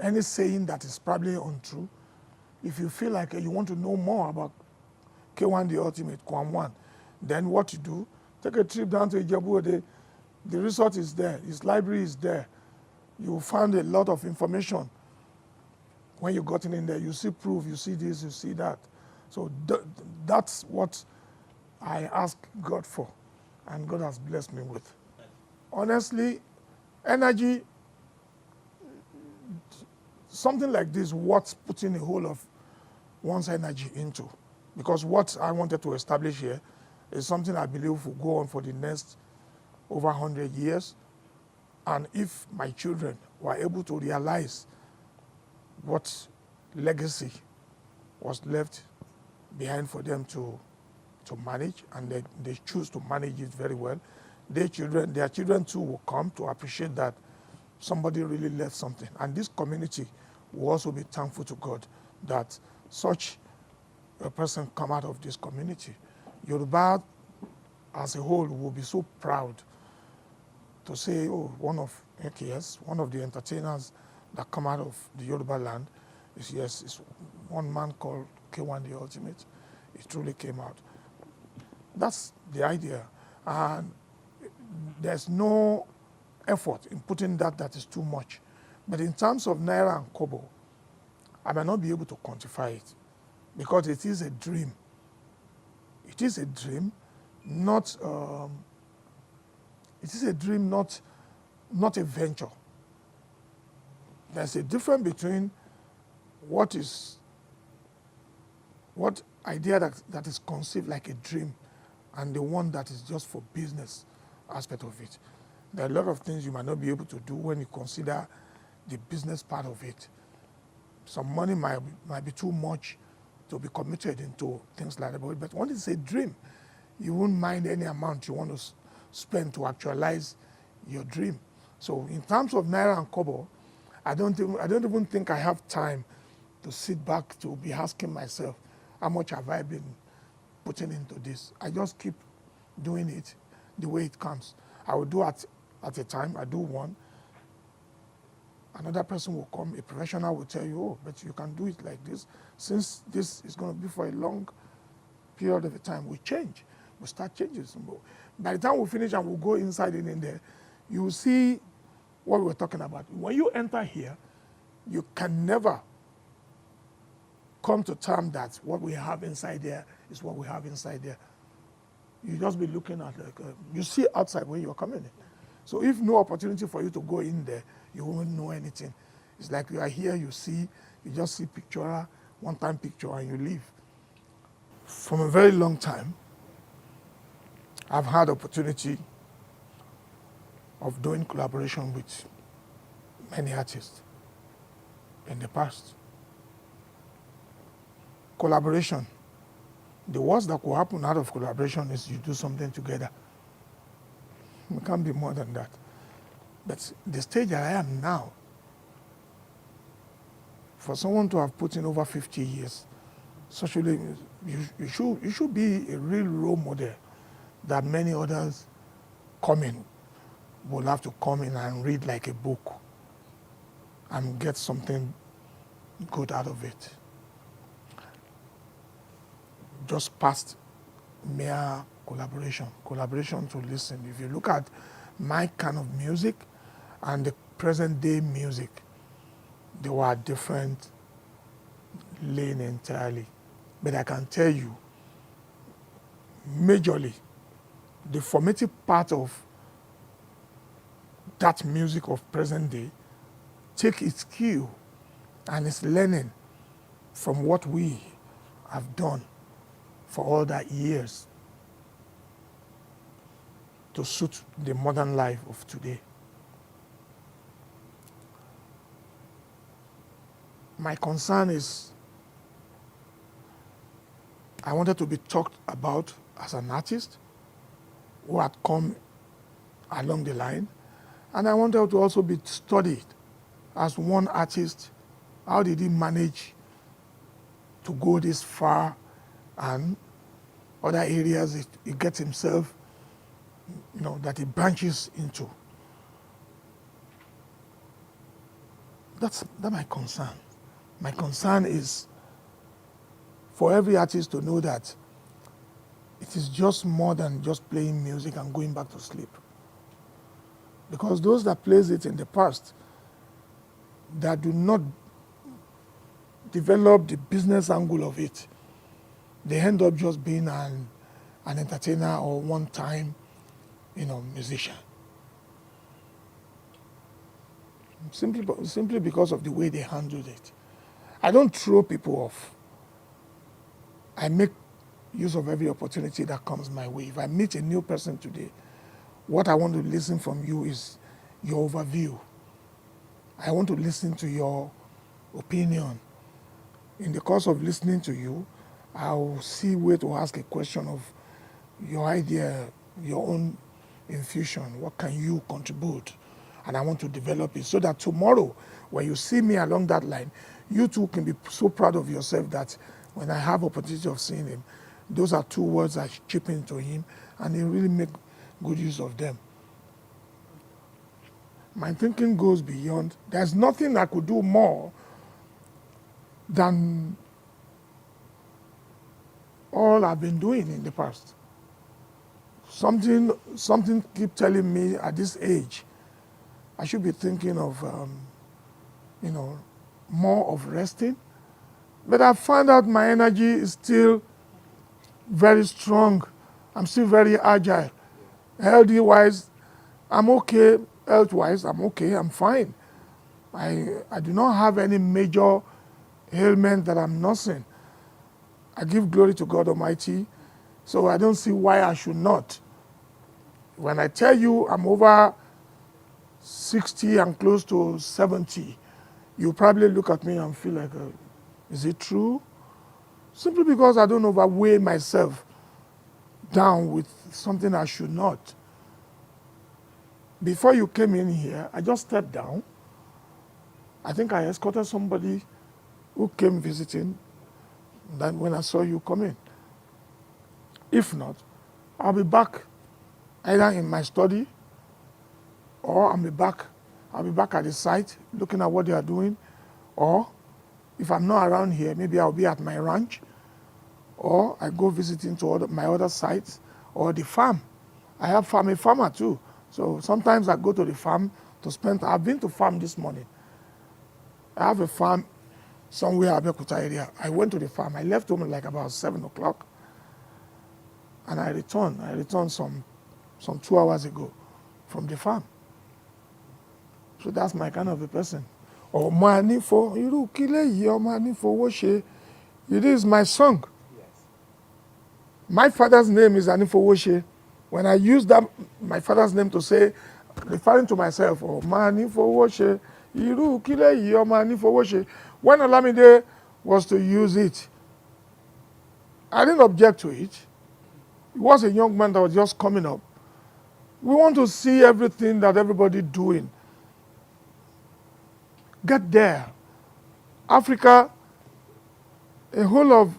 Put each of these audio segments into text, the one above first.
any saying that is probably untrue, if you feel like you want to know more about K1 the Ultimate, Kwam 1, then what you do, take a trip down to Ijebu. The resort is there, his library is there. You find a lot of information. When you got in there, you see proof, you see this, you see that. So that's what I ask God for, and God has blessed me with. Honestly, energy, something like this, what's putting a whole of one's energy into. Because what I wanted to establish here is something I believe will go on for the next over 100 years. And if my children were able to realize what legacy was left behind for them to manage, and they choose to manage it very well, their children too will come to appreciate that somebody really left something. And this community will also be thankful to God that such a person come out of this community. Yoruba as a whole will be so proud to say, oh, one of the entertainers that come out of the Yoruba land is one man called K1 the Ultimate. It truly came out. That's the idea. And there's no effort in putting that is too much. But in terms of Naira and Kobo, I might not be able to quantify it because it is a dream. It is a dream, not a venture. There's a difference between what idea that is conceived like a dream and the one that is just for business aspect of it. There are a lot of things you might not be able to do when you consider the business part of it. Some money might be too much to be committed into things like that. But when it's a dream, you won't mind any amount you want to spend to actualize your dream. So in terms of Naira and Kobo, I don't even think I have time to sit back to be asking myself, how much have I been putting into this? I just keep doing it the way it comes. I will do at a time, I do one. Another person will come, a professional will tell you, oh, but you can do it like this. Since this is going to be for a long period of time, we change. We start changing some more. By the time we finish and we go inside and in there, you will see what we were talking about. When you enter here, you can never come to terms that what we have inside there is what we have inside there. You just be looking at, you see outside when you're coming in. So if no opportunity for you to go in there, you won't know anything. It's like you are here, you just see picture, one-time picture, and you leave. From a very long time, I've had opportunity of doing collaboration with many artists in the past. Collaboration. The worst that could happen out of collaboration is you do something together. It can't be more than that. But the stage that I am now, for someone to have put in over 50 years, socially, you should be a real role model that many others will have to come in and read like a book and get something good out of it. Just past mere collaboration to listen. If you look at my kind of music and the present day music, they were different lane entirely. But I can tell you, majorly, the formative part of that music of present day take its cue and its learning from what we have done for all that years to suit the modern life of today. My concern is I wanted to be talked about as an artist who had come along the line, and I wanted to also be studied as one artist. How did he manage to go this far and other areas he gets himself, that he branches into. That's my concern. My concern is for every artist to know that it is just more than just playing music and going back to sleep. Because those that plays it in the past that do not develop the business angle of it, they end up just being an entertainer or one-time, musician. Simply because of the way they handled it. I don't throw people off. I make use of every opportunity that comes my way. If I meet a new person today, what I want to listen from you is your overview. I want to listen to your opinion. In the course of listening to you, I'll see where to ask a question of your idea, your own infusion. What can you contribute? And I want to develop it so that tomorrow, when you see me along that line, you too can be so proud of yourself that when I have opportunity of seeing him, those are 2 words I chip into him, and he really make good use of them. My thinking goes beyond. There's nothing I could do more than all I've been doing in the past. Something keep telling me at this age, I should be thinking of, more of resting. But I find out my energy is still very strong. I'm still very agile. Healthy-wise, I'm okay. Health-wise, I'm okay. I'm fine. I do not have any major ailment that I'm nursing. I give glory to God Almighty, so I don't see why I should not. When I tell you I'm over 60 and close to 70, you probably look at me and feel like, is it true? Simply because I don't overweigh myself down with something I should not. Before you came in here, I just stepped down. I think I escorted somebody who came visiting. Then when I saw you come in. If not, I'll be back either in my study or I'll be back at the site looking at what they are doing, or if I'm not around here, maybe I'll be at my ranch, or I go visiting to my other sites or the farm. I have a farmer too. So sometimes I go to the farm to spend. I've been to farm this morning. I have a farm somewhere in Abeokuta area. I went to the farm. I left home like about 7 o'clock, and I returned. I returned some 2 hours ago from the farm. So that's my kind of a person. It is my song. My father's name is Anifowoshe. When I use that, my father's name to say, referring to myself, Manifowoshe, when Olamide was to use it, I didn't object to it. He was a young man that was just coming up. We want to see everything that everybody doing. Get there. Africa, a whole of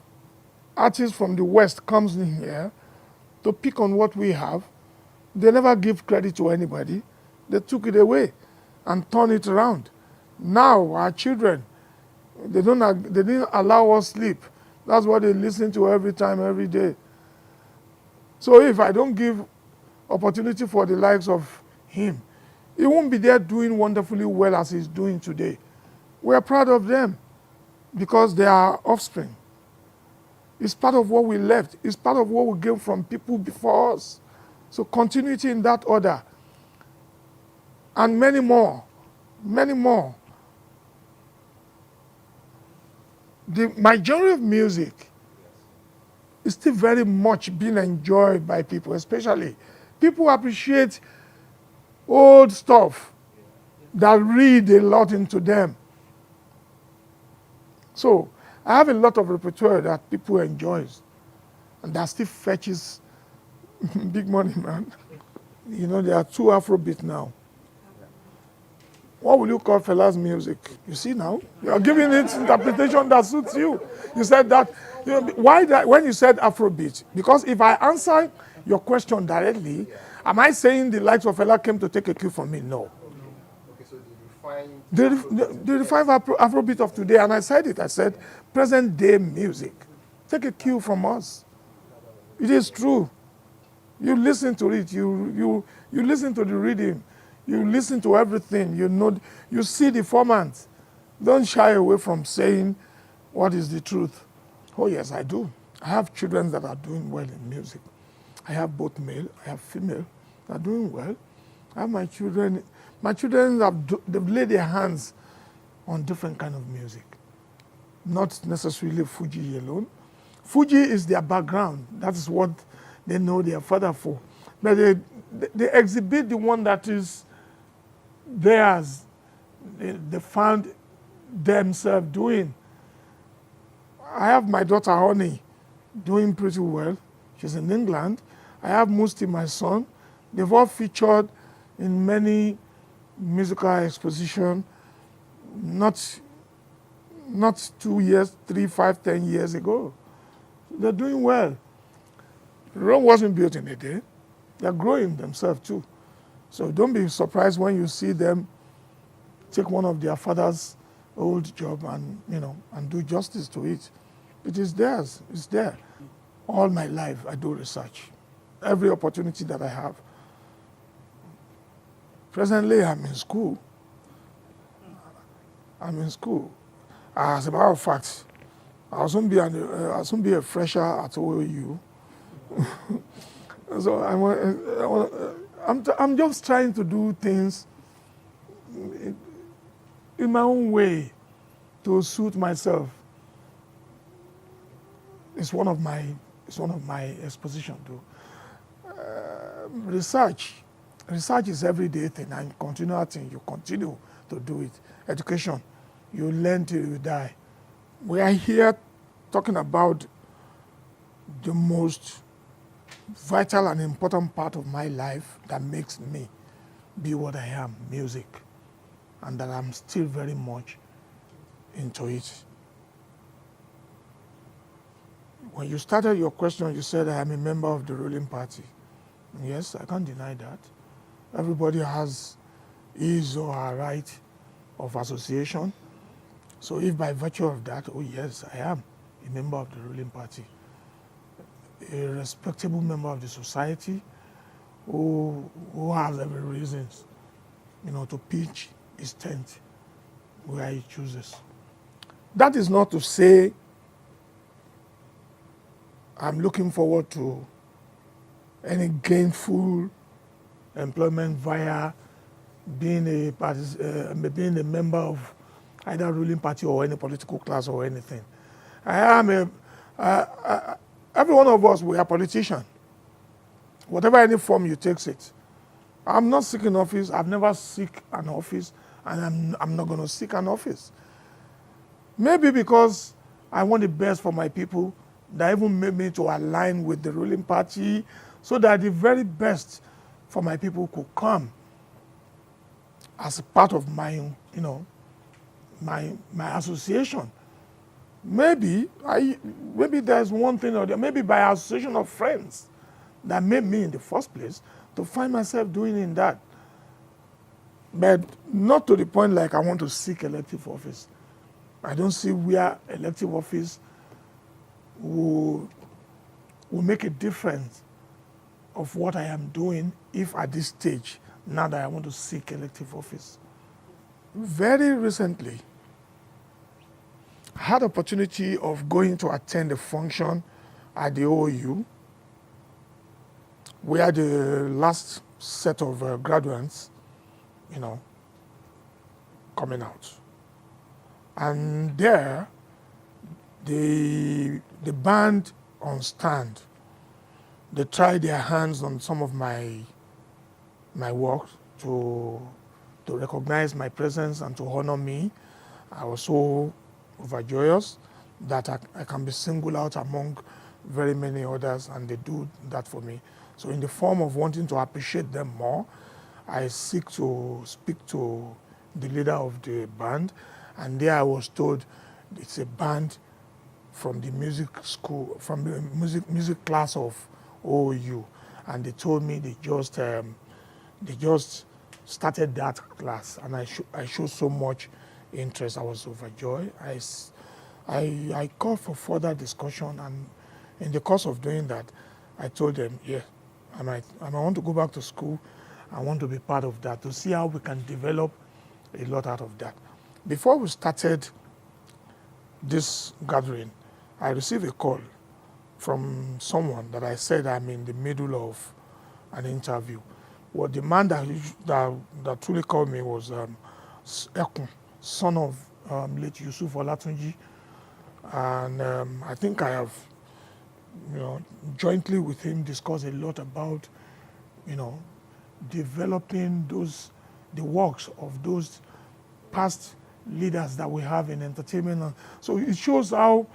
artists from the West comes in here to pick on what we have. They never give credit to anybody. They took it away and turned it around. Now our children, they didn't allow us sleep. That's what they listen to every time, every day. So if I don't give opportunity for the likes of him, he won't be there doing wonderfully well as he's doing today. We are proud of them because they are offspring. It's part of what we left. It's part of what we gained from people before us. So continuity in that order. And many more. Many more. My genre of music is still very much being enjoyed by people, especially people appreciate old stuff that read a lot into them. So I have a lot of repertoire that people enjoys, and that still fetches big money, man. There are 2 Afrobeat now. What will you call Fela's music? You see now? You are giving it interpretation that suits you. You said that. Why that? When you said Afrobeat? Because if I answer your question directly, am I saying the likes of Fela came to take a cue from me? No. Okay, so did you refined They, Afrobeat. they refine Afrobeat of today, and I said it. I said, present day music. Take a cue from us. It is true. You listen to it. You listen to the rhythm. You listen to everything. You know. You see the format. Don't shy away from saying what is the truth. Oh yes, I do. I have children that are doing well in music. I have both male. I have female. That are doing well. I have my children. My children they've laid their hands on different kind of music, not necessarily Fuji alone. Fuji is their background. That is what they know their father for. But they exhibit the one that is theirs. They found themselves doing. I have my daughter Honey doing pretty well. She's in England. I have Musti, my son. They've all featured in many musical expositions, not 2 years, 3, 5, 10 years ago. They're doing well. Rome wasn't built in a day. They're growing themselves too. So don't be surprised when you see them take one of their father's old job and do justice to it. It is theirs. It's there. All my life I do research. Every opportunity that I have. Presently I'm in school. As a matter of fact, I'll soon be a fresher at OAU. So I'm just trying to do things in my own way to suit myself. It's one of my exposition too. Research is everyday thing and continual thing. You continue to do it. Education, you learn till you die. We are here talking about the most vital and important part of my life that makes me be what I am, music, and that I'm still very much into it. When you started your question, you said I am a member of the ruling party. Yes, I can't deny that. Everybody has his or her right of association. So if by virtue of that, oh yes, I am a member of the ruling party, a respectable member of the society who has every reason, to pitch his tent where he chooses. That is not to say I'm looking forward to any gainful employment via being a member of either ruling party or any political class or anything. Every one of us, we are politicians. Whatever any form you take it. I'm not seeking office. I've never seek an office, and I'm not going to seek an office. Maybe because I want the best for my people, that even made me to align with the ruling party, so that the very best for my people could come as a part of my association. Maybe there's one thing or the other, maybe by association of friends that made me in the first place to find myself doing in that. But not to the point like I want to seek elective office. I don't see where elective office will make a difference of what I am doing if at this stage, now that I want to seek elective office. Very recently, I had opportunity of going to attend a function at the OAU where the last set of graduates, coming out. And there, the band on stand, they tried their hands on some of my work to recognize my presence and to honor me. I was so overjoyous that I can be singled out among very many others, and they do that for me. So in the form of wanting to appreciate them more, I seek to speak to the leader of the band, and there I was told it's a band from the music school, from the music class of OU, and they told me they just started that class, and I showed so much interest. I was overjoyed. I called for further discussion, and in the course of doing that, I told them, yeah, I want to go back to school. I want to be part of that, to see how we can develop a lot out of that. Before we started this gathering, I received a call from someone that I said I'm in the middle of an interview. Well, the man that truly called me was Ekun, son of late Yusuf Olatunji, and I think I have, jointly with him discussed a lot about, developing the works of those past leaders that we have in entertainment. So it shows how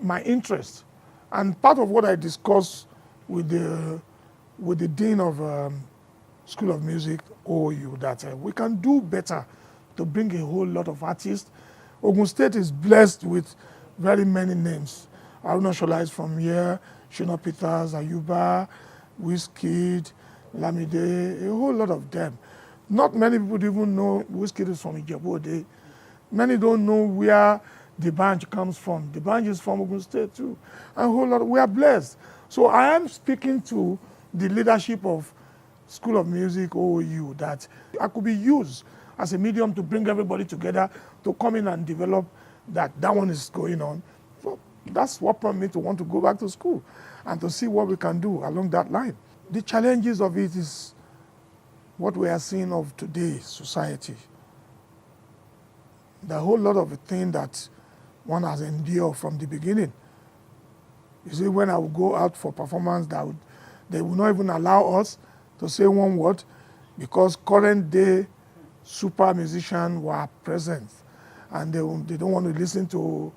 my interest, and part of what I discussed with the dean of School of Music, OU, that we can do better to bring a whole lot of artists. Ogun State is blessed with very many names. Aruna Shola is from here, Shina Peters, Ayuba, Wizkid, Lamide, a whole lot of them. Not many people even know Wizkid is from Ijebu-Ode. Many don't know where the Banj comes from. The Banj is from Ogun State too. And a whole lot, we are blessed. So I am speaking to the leadership of School of Music, OU, that I could be used as a medium to bring everybody together to come in and develop that. That one is going on. So that's what prompted me to want to go back to school and to see what we can do along that line. The challenges of it is what we are seeing of today's society. The whole lot of the thing that one has endured from the beginning. You see, when I would go out for performance, they would not even allow us to say one word because current day super musicians were present, and they don't want to listen to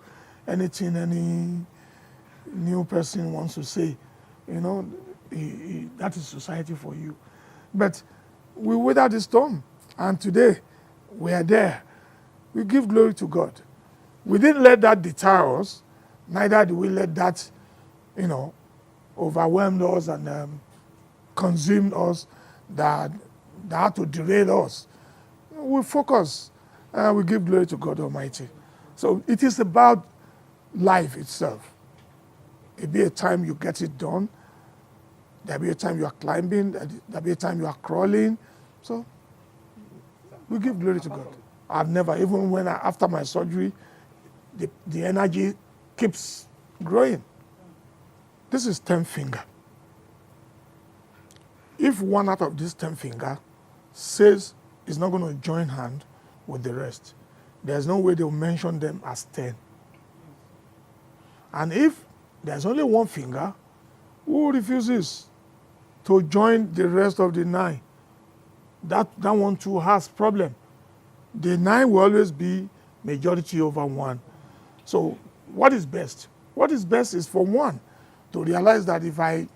anything any new person wants to say. That is society for you. But we weathered the storm, and today we are there. We give glory to God. We didn't let that deter us, neither do we let that, overwhelm us and consume us, that had to derail us. We focus and we give glory to God Almighty. So it is about life itself. It'll be a time you get it done. There'll be a time you are climbing. There'll be a time you are crawling. So we give glory to God. I've never, even when after my surgery, the energy keeps growing. This is 10 finger. If one out of these 10 finger says it's not going to join hand with the rest, there's no way they'll mention them as 10. And if there's only one finger, who refuses to join the rest of the 9? That one too has problem. The 9 will always be majority over 1. So what is best? What is best is for 1 to realize that if I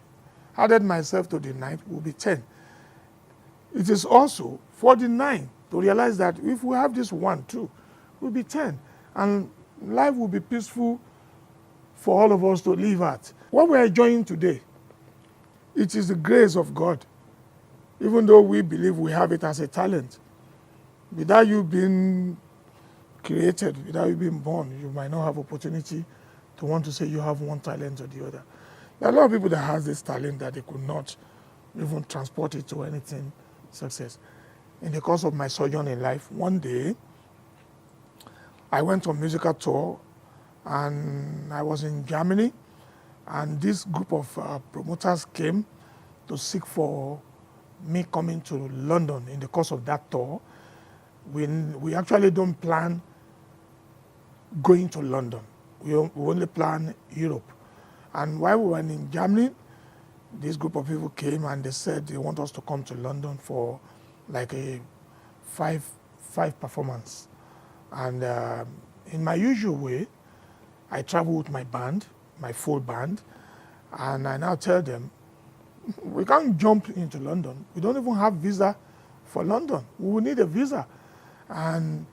added myself to the 9, it will be 10. It is also for the 9 to realize that if we have this 1 too, it will be 10. And life will be peaceful for all of us to live at. What we are enjoying today, it is the grace of God. Even though we believe we have it as a talent, without you being created, without you being born, you might not have opportunity to want to say you have one talent or the other. There are a lot of people that have this talent that they could not even transport it to anything success. In the course of my sojourn in life, one day, I went on a musical tour, and I was in Germany, and this group of promoters came to seek for me coming to London in the course of that tour. We actually don't plan going to London. We only plan Europe. And while we were in Germany, this group of people came and they said they want us to come to London for like a five performance. And in my usual way, I travel with my band, my full band, and I now tell them, we can't jump into London. We don't even have visa for London. We will need a visa. And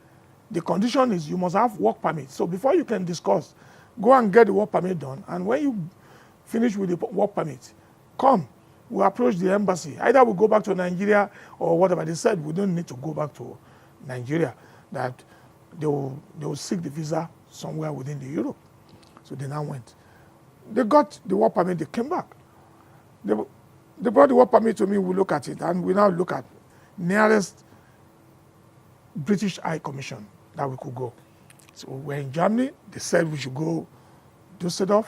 the condition is you must have work permit. So before you can discuss, go and get the work permit done. And when you finish with the work permit, come. we approached the embassy. Either we go back to Nigeria or whatever. They said we don't need to go back to Nigeria, that they will seek the visa somewhere within the Europe. So they now went. They got the work permit, they came back. They brought the work permit to me, we look at it, and we now look at nearest British High Commission that we could go. So we're in Germany, they said we should go Düsseldorf.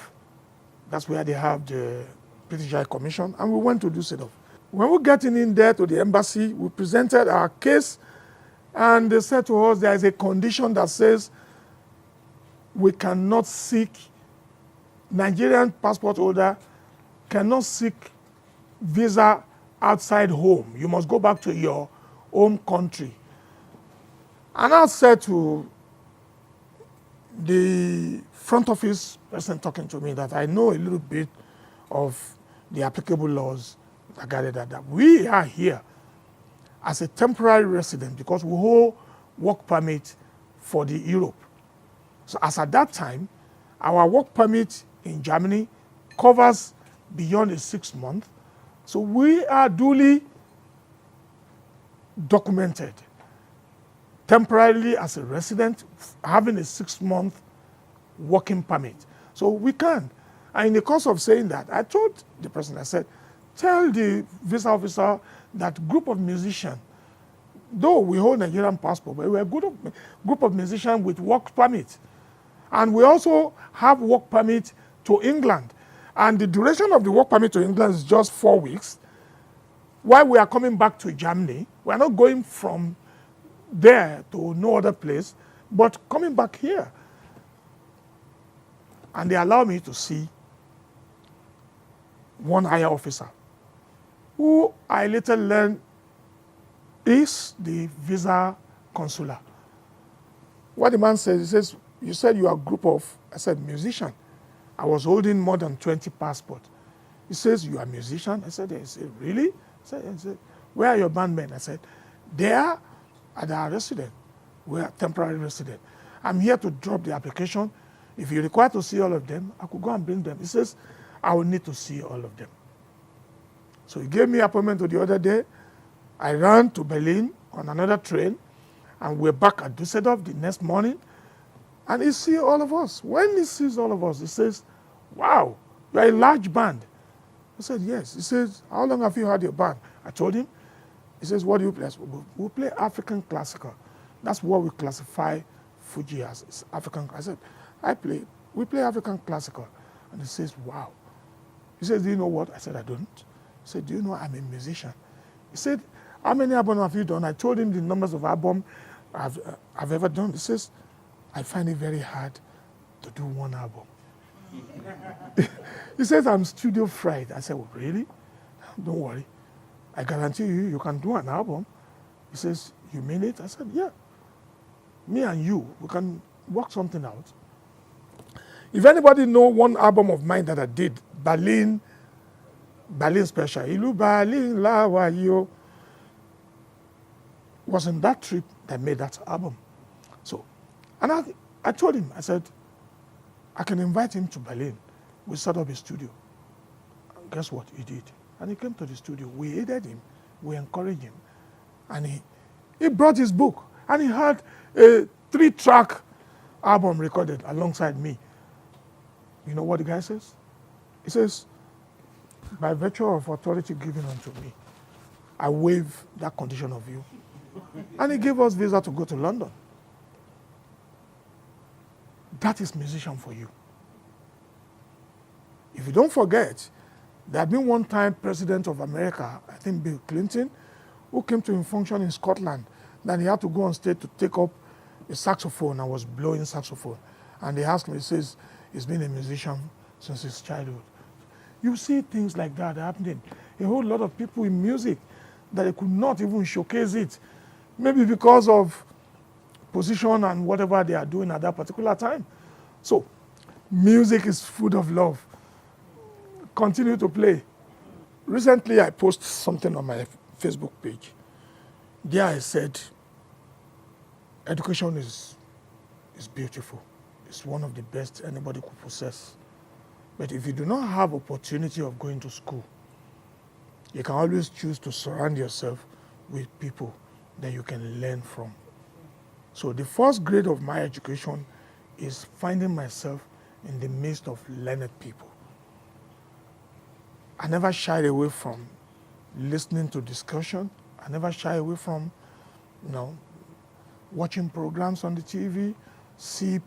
That's where they have the British High Commission, and we went to Düsseldorf. When we got in there to the embassy, we presented our case, and they said to us there is a condition that says we cannot seek, Nigerian passport holder cannot seek visa outside home. You must go back to your home country. And I said to the front office person talking to me that I know a little bit of the applicable laws that guided that. We are here as a temporary resident because we hold work permit for the Europe. So as at that time, our work permit in Germany covers beyond a 6 month. So we are duly documented temporarily as a resident having a 6 month working permit. So we can. And in the course of saying that, I told the person, I said, tell the visa officer that group of musicians, though we hold Nigerian passport, but we're a group of musicians with work permit. And we also have work permit to England. And the duration of the work permit to England is just 4 weeks. While we are coming back to Germany, we are not going from there to no other place, but coming back here. And they allow me to see one higher officer, who I later learned is the visa consular. What the man says, he says, you said you are a group of, I said, musician. I was holding more than 20 passports. He says, you are a musician? I said, yes. He said, really? I said, where are your bandmen? I said, they are at our resident. We are temporary resident. I'm here to drop the application. If you require to see all of them, I could go and bring them. He says, I will need to see all of them. So he gave me an appointment to the other day. I ran to Berlin on another train, and we're back at Düsseldorf the next morning. And he sees all of us. When he sees all of us, he says, wow, you're a large band. I said, yes. He says, how long have you had your band? I told him. He says, what do you play? We play African classical. That's what we classify Fuji as. It's African. I said, we play African classical. And he says, wow. He says, do you know what? I said, I don't. He said, do you know I'm a musician? He said, how many albums have you done? I told him the numbers of albums I've ever done. He says, I find it very hard to do one album. He says, I'm studio fried. I said, well, really? Don't worry. I guarantee you can do an album. He says, you mean it? I said, yeah. Me and you, we can work something out. If anybody know one album of mine that I did, Berlin Special, Ilu Berlin Lawayo, was in that trip that made that album. So, and I told him, I said, I can invite him to Berlin. We set up a studio. And guess what? He did. And he came to the studio. We aided him. We encouraged him. And he brought his book. And he had a 3-track album recorded alongside me. You know what the guy says? He says, by virtue of authority given unto me, I waive that condition of you. And he gave us visa to go to London. That is musician for you. If you don't forget, there had been one time President of America, I think Bill Clinton, who came to a function in Scotland. Then he had to go on stage to take up a saxophone and was blowing saxophone. And they asked me, he says, he's been a musician since his childhood. You see things like that happening. A whole lot of people in music that they could not even showcase it. Maybe because of position and whatever they are doing at that particular time. So, music is food of love. Continue to play. Recently, I posted something on my Facebook page. There I said, education is beautiful. It's one of the best anybody could possess. But if you do not have opportunity of going to school, You can always choose to surround yourself with people that you can learn from. So the first grade of my education is finding myself in the midst of learned people. I never shied away from listening to discussion. I never shy away from, watching programs on the TV, see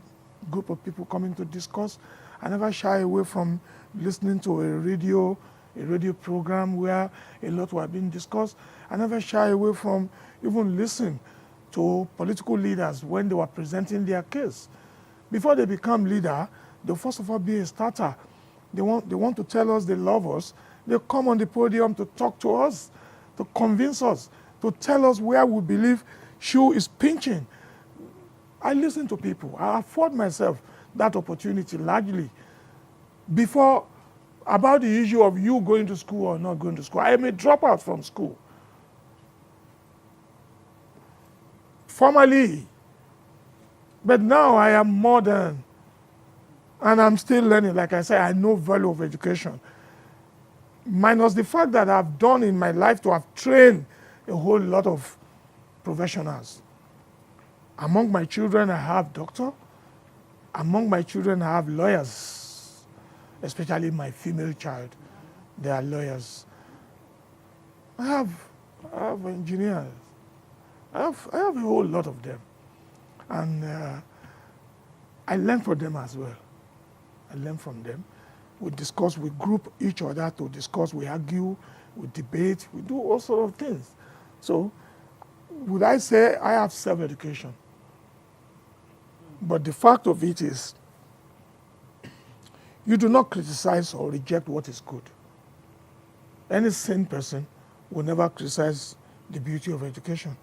group of people coming to discuss. I never shy away from listening to a radio program where a lot were being discussed. I never shy away from even listening to political leaders when they were presenting their case. Before they become leader, they first of all be a starter. They want to tell us they love us. They come on the podium to talk to us, to convince us, to tell us where we believe shoe is pinching. I listen to people. I afford myself that opportunity largely. Before, about the issue of you going to school or not going to school, I am a dropout from school. Formerly, but now I am modern and I'm still learning. Like I said, I know value of education. Minus the fact that I've done in my life to have trained a whole lot of professionals. Among my children, I have doctor. Among my children, I have lawyers, especially my female child. They are lawyers. I have engineers. I have a whole lot of them. And I learn from them as well. I learn from them. We discuss, we group each other to discuss, we argue, we debate, we do all sorts of things. So, would I say I have self-education? But the fact of it is, you do not criticize or reject what is good. Any sane person will never criticize the beauty of education.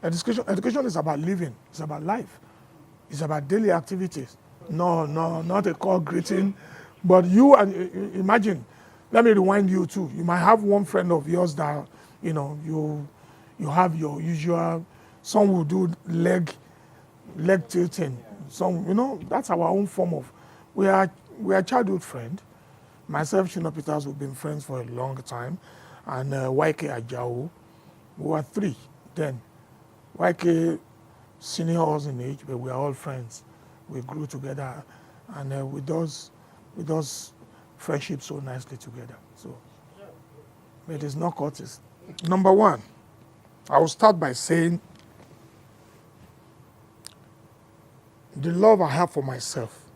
Education is about living, it's about life, it's about daily activities. No, not a call greeting, but you, imagine, let me rewind you too. You might have one friend of yours that, you have your usual, some will do leg tilting. Some, that's our own form of, we are childhood friends. Myself, Shina Peters, we've been friends for a long time. And YK Ajao, we were 3 then. YK senior us in age, but we are all friends. We grew together, and we does friendship so nicely together. So, but it is not courteous. Number one, I will start by saying the love I have for myself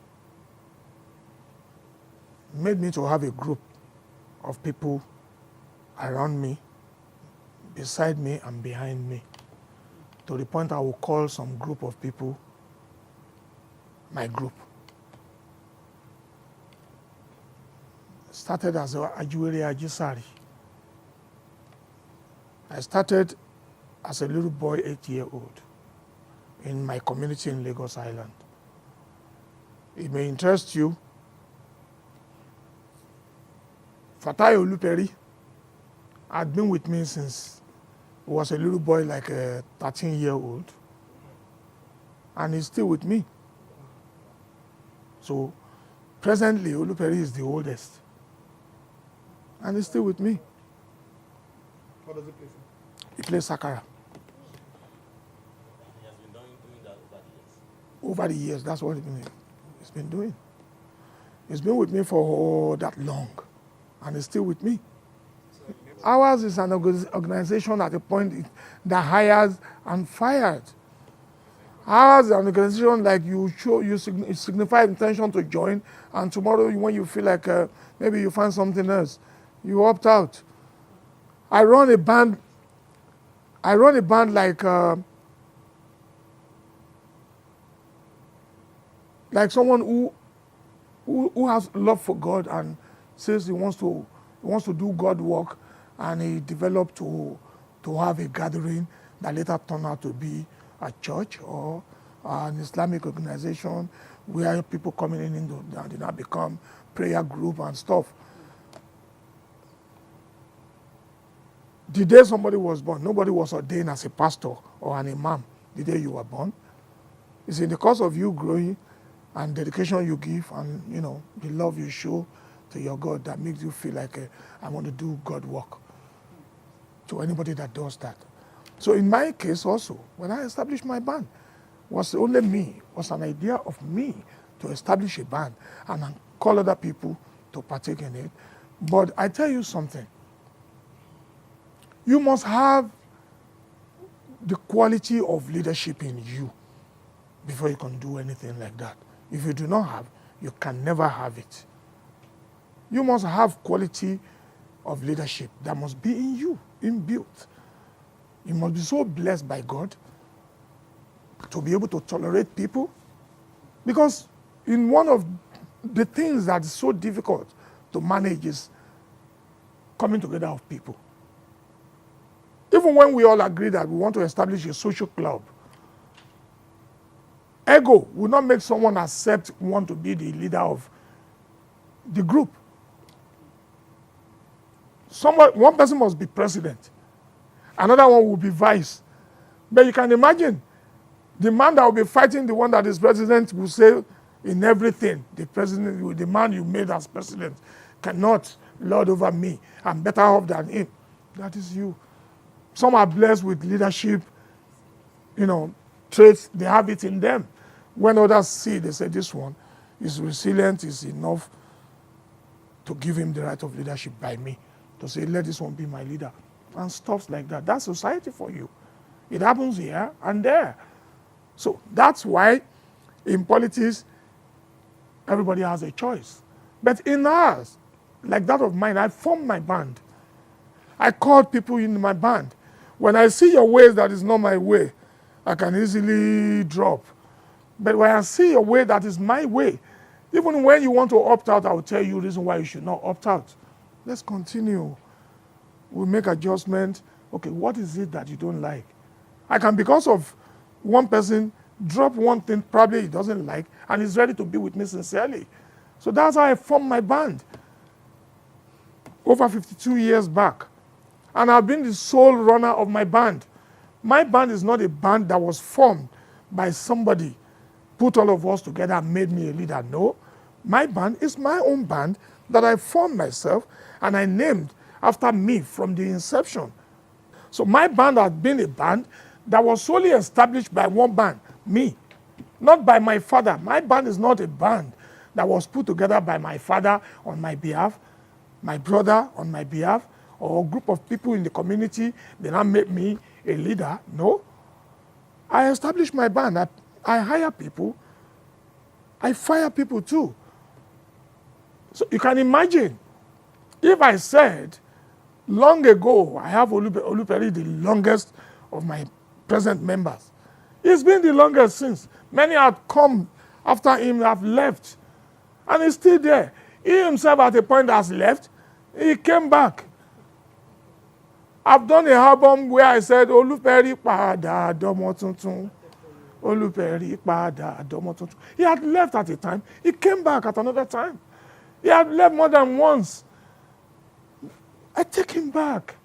made me to have a group of people around me, beside me, and behind me. To the point I will call some group of people my group. Started as Ajuere Ajisari. I started as a little boy, 8-year-old, in my community in Lagos Island. It may interest you. Fatai Oluperi had been with me since he was a little boy, like a 13-year-old, and he's still with me. So presently, Oluperi is the oldest, and he's still with me. What does he play? He plays Sakara. He has been doing that over the years. Over the years, that's what he's been doing. He's been with me for that long, and he's still with me. Ours is an organization at a point that hires and fires. Ours is an organization like you signify intention to join, and tomorrow when you feel like maybe you find something else, you opt out. I run a band like someone who has love for God and says he wants to do God work, and he developed to have a gathering that later turned out to be a church or an Islamic organization where people coming in and they now become prayer group and stuff. The day somebody was born, nobody was ordained as a pastor or an imam the day you were born. It's in the course of you growing and dedication you give and, the love you show to your God that makes you feel like I want to do God work. To anybody that does that. So in my case also, when I established my band, was only me, was an idea of me to establish a band and call other people to partake in it. But I tell you something, you must have the quality of leadership in you before you can do anything like that. If you do not have, you can never have it. You must have quality of leadership that must be in you, inbuilt. You must be so blessed by God to be able to tolerate people. Because in one of the things that is so difficult to manage is coming together of people. Even when we all agree that we want to establish a social club, ego will not make someone accept one to be the leader of the group. One person must be president. Another one will be vice. But you can imagine, the man that will be fighting the one that is president will say in everything, the man you made as president cannot lord over me. I'm better off than him. That is you. Some are blessed with leadership, traits, they have it in them. When others see, they say this one is resilient, is enough to give him the right of leadership by me. To say, let this one be my leader. And stuff like that. That's society for you. It happens here and there. So that's why in politics, everybody has a choice. But in ours, like that of mine, I formed my band. I called people in my band. When I see your ways that is not my way, I can easily drop. But when I see your way that is my way, even when you want to opt out, I will tell you the reason why you should not opt out. Let's continue. We'll make adjustments. Okay, what is it that you don't like? I can, because of one person, drop one thing probably he doesn't like, and he's ready to be with me sincerely. So that's how I formed my band over 52 years back. And I've been the sole runner of my band. My band is not a band that was formed by somebody, put all of us together and made me a leader. No, my band is my own band that I formed myself and I named after me from the inception. So my band has been a band that was solely established by one band, me, not by my father. My band is not a band that was put together by my father on my behalf, my brother on my behalf, or a group of people in the community, they now make me a leader. No. I established my band. I hire people. I fire people too. So you can imagine, if I said, long ago, I have Oluperi, the longest of my present members. He's been the longest since. Many have come after him, have left. And he's still there. He himself at a point has left. He came back. I've done an album where I said, Oluperi pada domo tuntun. Oluperi pada domo tuntun. He had left at a time. He came back at another time. He had left more than once. I take him back.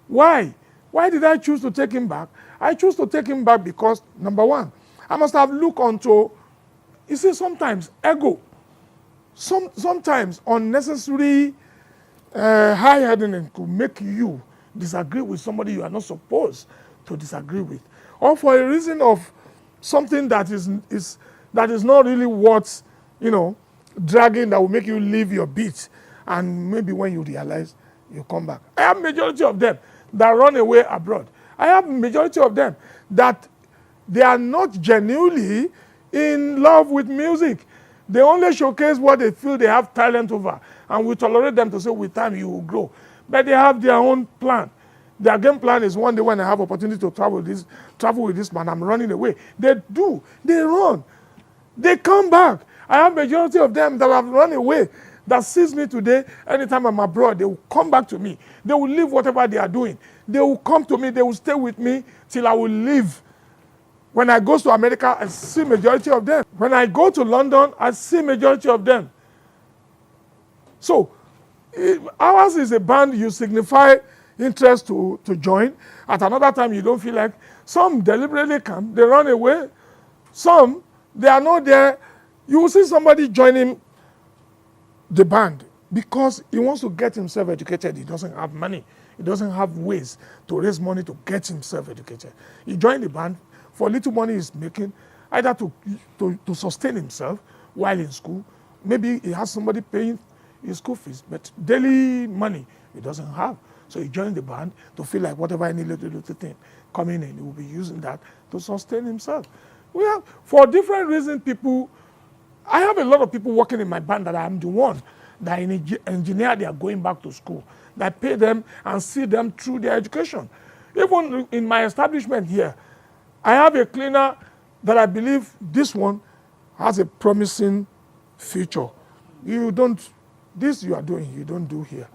Why? Why did I choose to take him back? I choose to take him back because, number one, I must have looked onto, you see, sometimes ego, sometimes unnecessary high-headedness could make you disagree with somebody you are not supposed to disagree with. Or for a reason of something that is not really worth, dragging, that will make you leave your beat. And maybe when you realize, you come back. I have majority of them that run away abroad. I have majority of them that they are not genuinely in love with music. They only showcase what they feel they have talent over. And we tolerate them to say, with time you will grow. But they have their own plan. Their game plan is one day when I have opportunity to travel with this man, I'm running away. They do. They run. They come back. I have majority of them that have run away, that sees me today, anytime I'm abroad, they will come back to me. They will leave whatever they are doing. They will come to me, they will stay with me till I will leave. When I go to America, I see majority of them. When I go to London, I see majority of them. So, ours is a band you signify interest to join. At another time, you don't feel like. Some deliberately come, they run away. Some, they are not there. You will see somebody joining the band because he wants to get himself educated. He doesn't have money. He doesn't have ways to raise money to get himself educated. He joined the band for little money he's making, either to sustain himself while in school. Maybe he has somebody paying his school fees, but daily money he doesn't have. So he joined the band to feel like whatever any little thing coming in, he will be using that to sustain himself. We have, for different reasons, I have a lot of people working in my band that I'm the one that engineer they are going back to school, that pay them and see them through their education. Even in my establishment here, I have a cleaner that I believe this one has a promising future. This you are doing, you don't do here.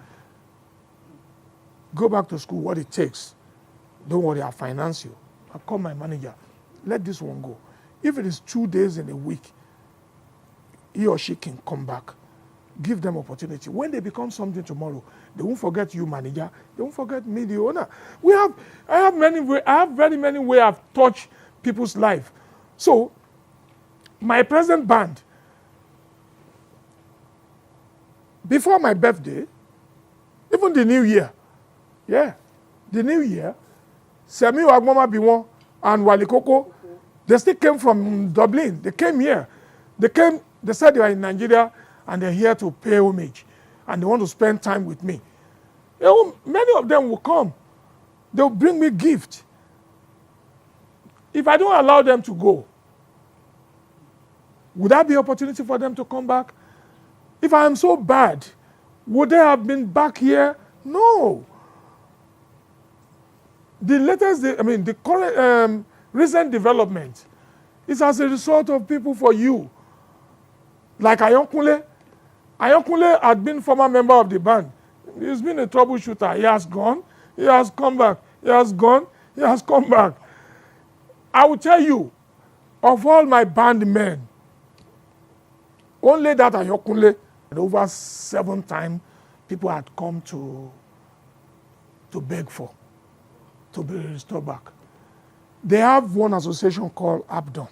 Go back to school, what it takes. Don't worry, I'll finance you. I'll call my manager. Let this one go. If it is 2 days in a week, he or she can come back. Give them opportunity. When they become something tomorrow, they won't forget you, manager. They won't forget me, the owner. I have very many ways I've touched people's life. So, my present band, before my birthday, even the new year, the new year, Semi Wagmama Biwon and Wali Koko, they still came from Dublin. They came here. They said they were in Nigeria and they're here to pay homage and they want to spend time with me. Many of them will come. They'll bring me gifts. If I don't allow them to go, would that be opportunity for them to come back? If I am so bad, would they have been back here? No. The current recent development is as a result of people for you. Like Ayonkunle. Ayonkunle had been former member of the band. He's been a troubleshooter. He has gone. He has come back. He has gone. He has come back. I will tell you, of all my band men, only that Ayonkunle, over 7 times, people had come to beg for, to be restored back. They have one association called Abdon.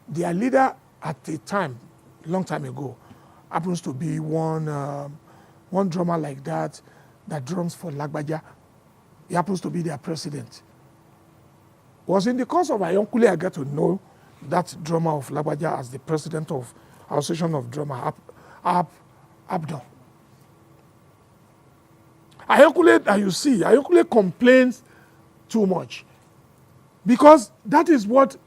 Their leader at the time, long time ago, happens to be one drummer like that drums for Lagbaja. He happens to be their president. It was in the course of Ayonkunle I got to know that drummer of Lagbaja as the president of Association of Drummer, Abdon. Ayonkunle, that you see, Ayonkunle complains too much because that is what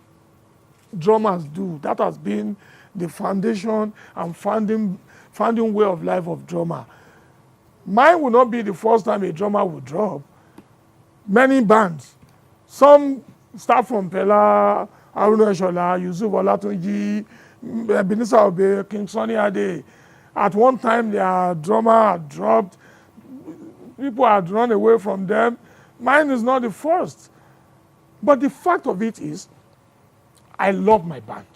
drummers do. That has been the foundation and founding way of life of drummer. Mine will not be the first time a drummer will drop. Many bands, some start from Pella, Haruna Eshola, Yusuf Olatunji, Ebenezer Obey, King Sunny Ade. At one time, their drummer had dropped. People had run away from them. Mine is not the first. But the fact of it is, I love my band.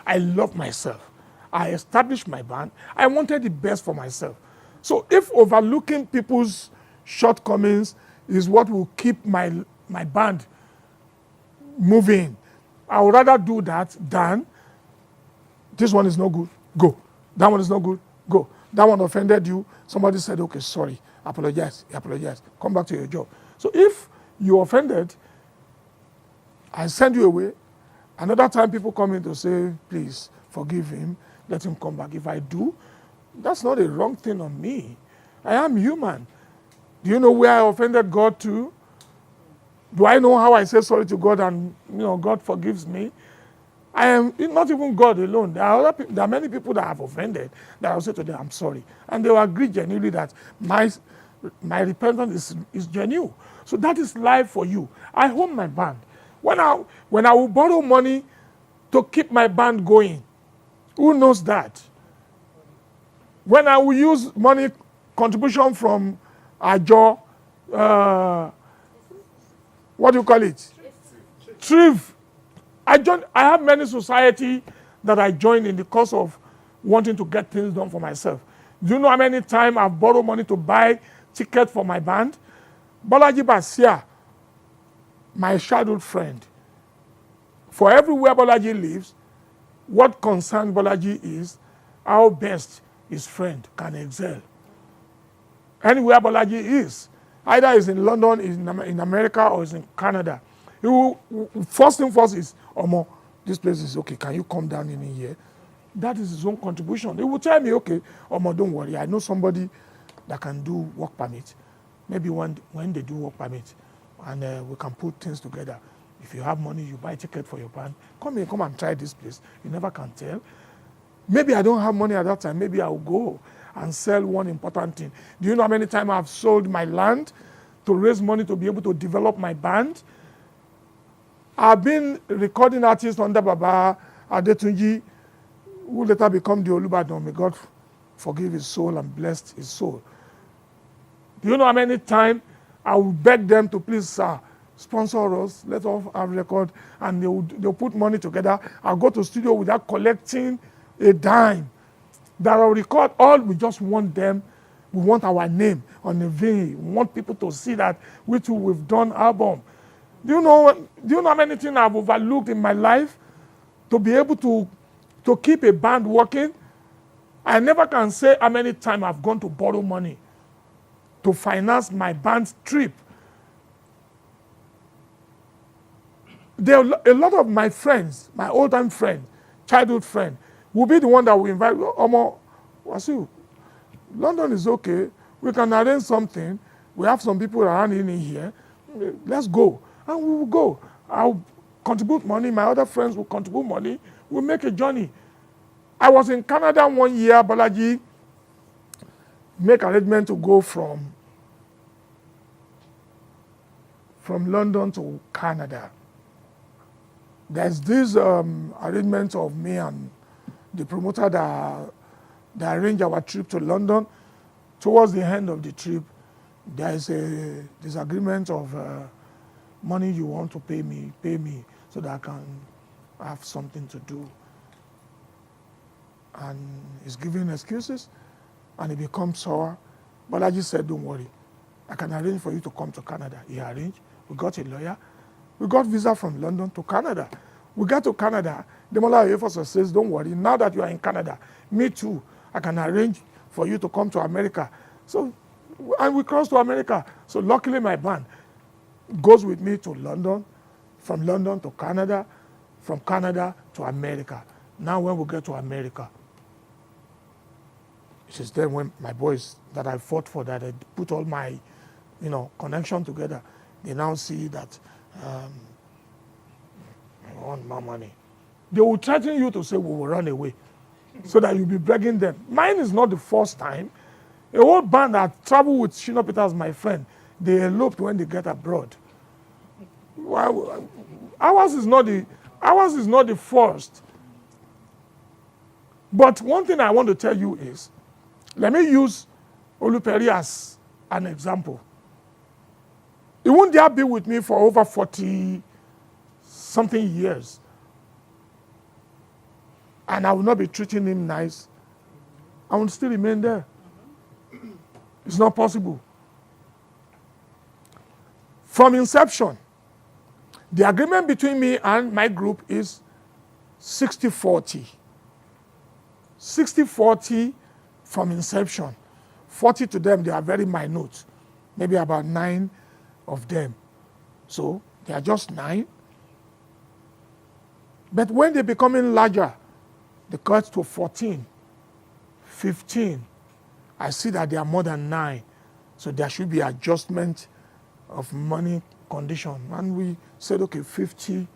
I love myself. I established my band. I wanted the best for myself. So if overlooking people's shortcomings is what will keep my band moving, I would rather do that than this one is no good, go. That one is no good, go. That one offended you. Somebody said, okay, sorry, apologize, come back to your job. So if you offended, I send you away. Another time people come in to say, please forgive him, let him come back. If I do, that's not a wrong thing on me. I am human. Do you know where I offended God to? Do I know how I say sorry to God and God forgives me? I am not even God alone. There are many people that have offended that I will say to them, I'm sorry. And they will agree genuinely that my repentance is genuine. So that is life for you. I own my band. When I will borrow money to keep my band going, who knows that? When I will use money contribution from Ajo, what do you call it? Thrift. I have many society that I joined in the course of wanting to get things done for myself. Do you know how many times I've borrowed money to buy tickets for my band? Bolaji Basia, my childhood friend. For everywhere Bolaji lives, what concerns Bolaji is how best his friend can excel. Anywhere Bolaji is, either he's in London, he's in America, or he's in Canada. He will, first thing first is, Omo, this place is okay, can you come down in here? That is his own contribution. He will tell me, okay, Omo, don't worry, I know somebody that can do work permit. Maybe when they do work permit, and we can put things together. If you have money, you buy a ticket for your band. Come and try this place. You never can tell. Maybe I don't have money at that time. Maybe I'll go and sell one important thing. Do you know how many times I've sold my land to raise money to be able to develop my band? I've been recording artist under Baba Adetunji, who later become the Olubadan. May God forgive his soul and bless his soul. Do you know how many times I will beg them to please sponsor us, let us have record, and they'll put money together. I'll go to studio without collecting a dime. That I'll record all, we just want them, we want our name on the vinyl. We want people to see that we too, we've done album. Do you know how many things I've overlooked in my life to be able to keep a band working? I never can say how many times I've gone to borrow money to finance my band's trip. There are a lot of my friends, my old-time friends, childhood friends, will be the one that will invite, Omo, Wasiu, London is okay. We can arrange something. We have some people around in here. Let's go. And we will go. I'll contribute money. My other friends will contribute money. We'll make a journey. I was in Canada 1 year, Bolaji, make arrangement to go from London to Canada. There's this arrangement of me and the promoter that arranged our trip to London. Towards the end of the trip, there is a disagreement of money you want to pay me, so that I can have something to do. And he's giving excuses, and it becomes sour. But I just said, don't worry, I can arrange for you to come to Canada. He arranged. We got a lawyer. We got visa from London to Canada. We got to Canada. The Mola Ayefoso says, don't worry, now that you are in Canada, me too, I can arrange for you to come to America. So, and we crossed to America. So luckily my band goes with me to London, from London to Canada, from Canada to America. Now when we get to America, it is then when my boys that I fought for, that I put all my, connection together, they now see that I want more money. They will threaten you to say, we will run away, so that you'll be begging them. Mine is not the first time. A whole band that traveled with Shino Peters, my friend, they eloped when they get abroad. Well, ours is not the first. But one thing I want to tell you is, let me use Oluperi as an example. He won't dare be with me for over 40-something years. And I will not be treating him nice. I will still remain there. It's not possible. From inception, the agreement between me and my group is 60-40. 60-40 from inception. 40 to them, they are very minute. Maybe about 9 of them. So they are just 9. But when they're becoming larger, they cut to 14, 15. I see that they are more than 9. So there should be adjustment of money condition. And we said, okay, 50-50.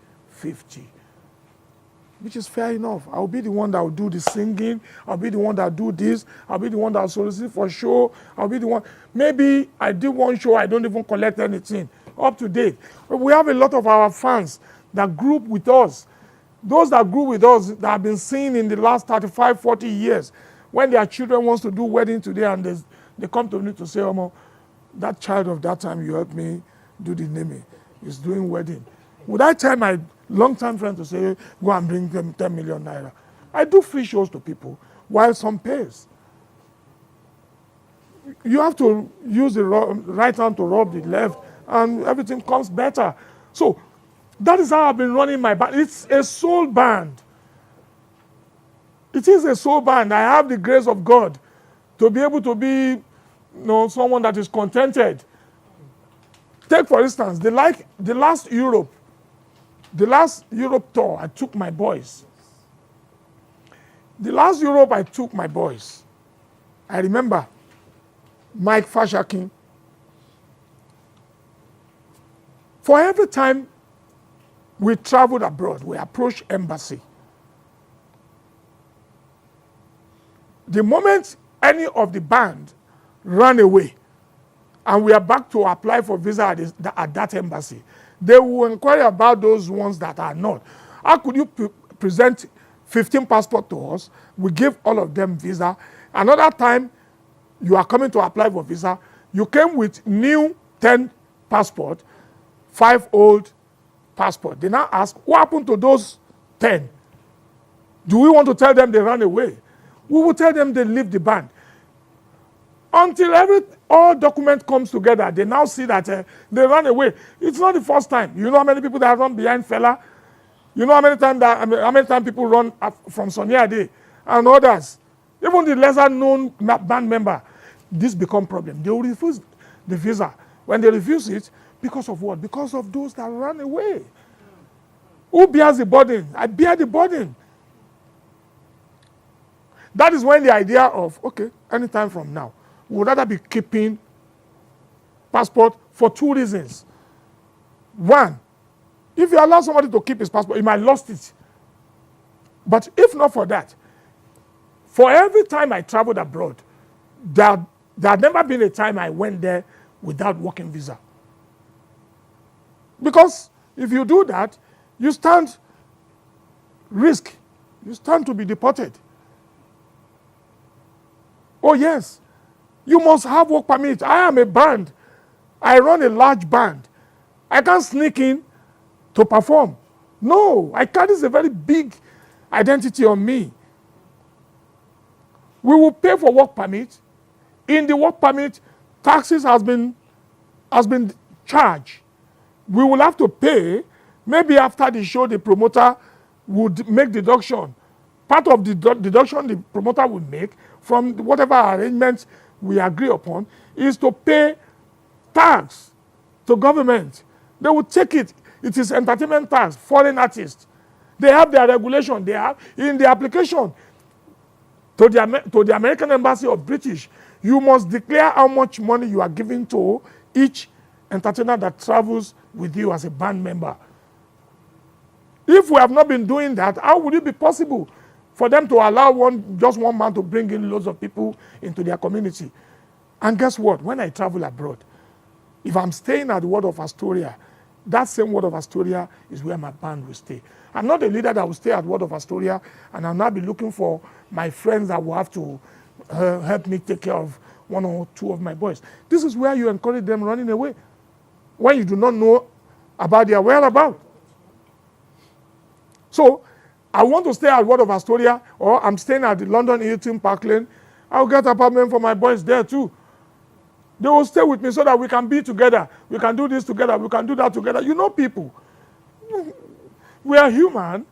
Which is fair enough. I'll be the one that will do the singing. I'll be the one that will do this. I'll be the one that will solicit for show. I'll be the one. Maybe I do one show, I don't even collect anything. Up to date. But we have a lot of our fans that group with us. Those that grew with us, that have been seen in the last 35, 40 years, when their children wants to do wedding today and they come to me to say, Omo, that child of that time you helped me do the naming is doing wedding. Would I tell my long-time friend to say, go and bring them 10 million naira? I do free shows to people while some pays. You have to use the right hand to rub the left and everything comes better. So that is how I've been running my band. It's a soul band. It is a soul band. I have the grace of God to be able to be someone that is contented. Take, for instance, the last Europe tour, I took my boys. The last Europe I took my boys, I remember Mike Fashakin. For every time we traveled abroad, we approached embassy. The moment any of the band ran away and we are back to apply for visa at that embassy, they will inquire about those ones that are not. How could you present 15 passports to us? We give all of them visa. Another time, you are coming to apply for visa, you came with new 10 passports, 5 old passports. They now ask, what happened to those 10? Do we want to tell them they ran away? We will tell them they leave the band. Until all document comes together, they now see that they ran away. It's not the first time. You know how many people that have run behind Fela? You know how many times people run from Sonny Ade and others? Even the lesser known band member, this become problem. They will refuse the visa. When they refuse it, because of what? Because of those that ran away. Who bears the burden? I bear the burden. That is when the idea of, okay, anytime from now, we would rather be keeping passport for 2 reasons. One, if you allow somebody to keep his passport, he might lost it. But if not for that, for every time I traveled abroad, there had never been a time I went there without working visa. Because if you do that, you stand risk. You stand to be deported. Oh yes, you must have work permit. I am a band. I run a large band. I can't sneak in to perform. No, I carry a very big identity on me. We will pay for work permit. In the work permit, taxes has been charged. We will have to pay. Maybe after the show, the promoter would make deduction. Part of the deduction the promoter would make from whatever arrangements we agree upon is to pay tax to government. They will take it. It is entertainment tax, foreign artists. They have their regulation. They have in the application to the American Embassy or British, you must declare how much money you are giving to each entertainer that travels with you as a band member. If we have not been doing that, how would it be possible for them to allow just one man to bring in loads of people into their community? And guess what? When I travel abroad, if I'm staying at the Word of Astoria, that same Word of Astoria is where my band will stay. I'm not a leader that will stay at Word of Astoria and I'll not be looking for my friends that will have to help me take care of 1 or 2 of my boys. This is where you encourage them running away when you do not know about their whereabouts. So, I want to stay at Word of Astoria, or I'm staying at the London Hilton Park Lane. I'll get an apartment for my boys there too. They will stay with me so that we can be together. We can do this together. We can do that together. You know people. We are human.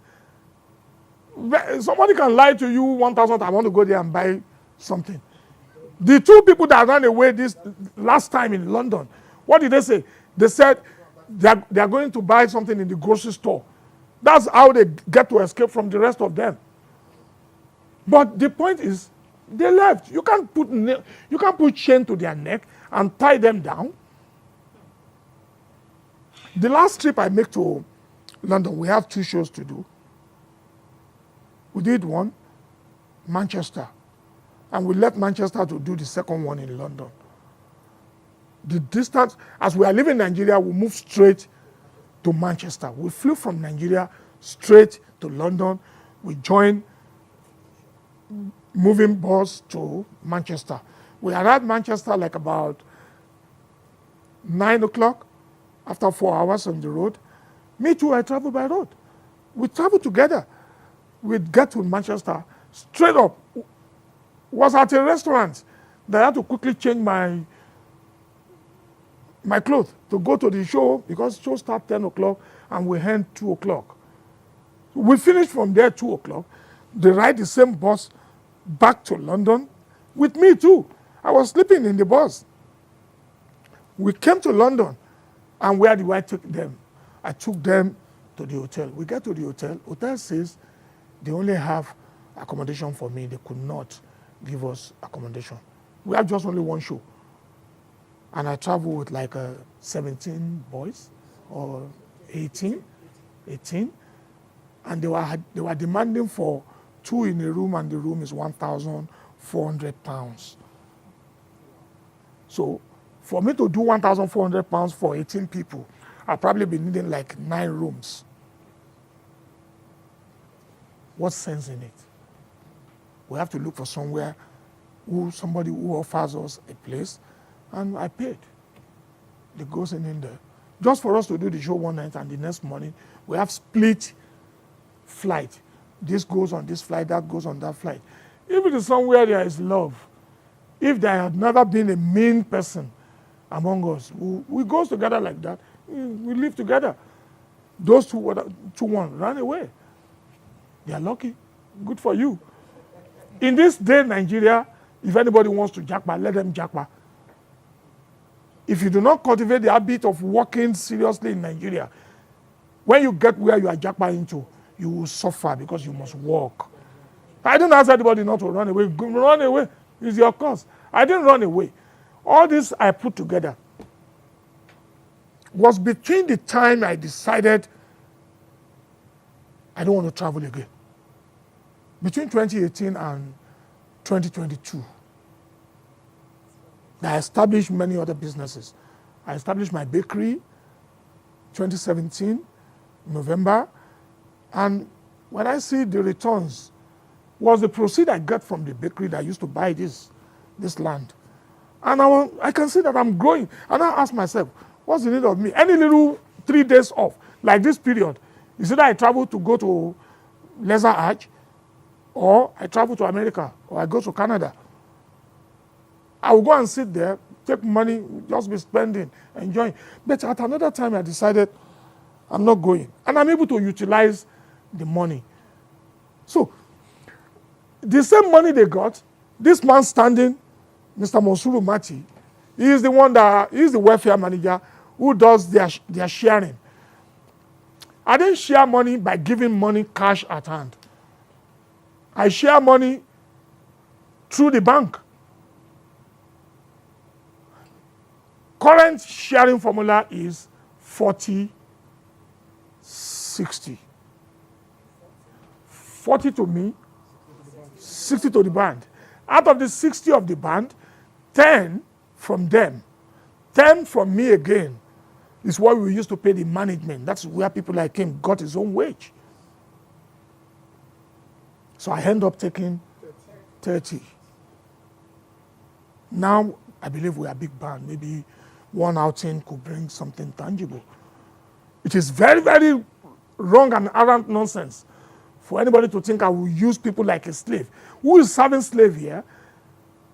Somebody can lie to you 1,000, I want to go there and buy something. The 2 people that ran away this last time in London, what did they say? They said they are going to buy something in the grocery store. That's how they get to escape from the rest of them. But the point is, they left. You can't put chain to their neck and tie them down. The last trip I made to London, we have 2 shows to do. We did one, Manchester, and we left Manchester to do the second one in London. The distance, as we are leaving Nigeria, we moved straight to Manchester. We flew from Nigeria straight to London. We joined moving bus to Manchester. We arrived Manchester like about 9 o'clock after 4 hours on the road. Me too, I travel by road. We travel together. We get to Manchester, straight up. Was at a restaurant that I had to quickly change my clothes to go to the show because the show starts 10 o'clock and we end 2 o'clock. We finished from there 2 o'clock. They ride the same bus back to London with me too. I was sleeping in the bus. We came to London, and where do I take them? I took them to the hotel. We get to the hotel. Hotel says they only have accommodation for me. They could not give us accommodation. We have just only one show. And I travel with like 17 boys or 18. And they were demanding for 2 in a room, and the room is £1,400. So for me to do £1,400 for 18 people, I'll probably be needing like 9 rooms. What's sense in it? We have to look for somebody who offers us a place, and I paid. It goes in there. Just for us to do the show one night, and the next morning, we have split flight. This goes on this flight, that goes on that flight. If it is somewhere there is love, if there had never been a mean person among us, we go together like that, we live together. Those two ran away. They are lucky. Good for you. In this day, Nigeria, if anybody wants to japa, let them japa. If you do not cultivate the habit of working seriously in Nigeria, when you get where you are japa into, you will suffer because you must work. I didn't ask anybody not to run away. Run away is your cause. I didn't run away. All this I put together was between the time I decided I don't want to travel again. Between 2018 and 2022, I established many other businesses. I established my bakery, 2017, November, and when I see the returns, was the proceeds I got from the bakery that I used to buy this land. And I can see that I'm growing. And I ask myself, what's the need of me? Any little 3 days off, like this period, is either I travel to go to Lesser Arch, or I travel to America, or I go to Canada. I will go and sit there, take money, just be spending, enjoying. But at another time, I decided I'm not going. And I'm able to utilize the money. So, the same money they got, this man standing, Mr. Monsuru Mati, he is the welfare manager who does their sharing. I didn't share money by giving money cash at hand. I share money through the bank. Current sharing formula is 40-60. 40 to me, 60 to the band. Out of the 60 of the band, 10 from them, 10 from me again, is what we used to pay the management. That's where people like him got his own wage. So I end up taking 30. Now, I believe we are a big band. Maybe one outing could bring something tangible. It is very, very wrong and arrant nonsense for anybody to think I will use people like a slave. Who is serving slave here?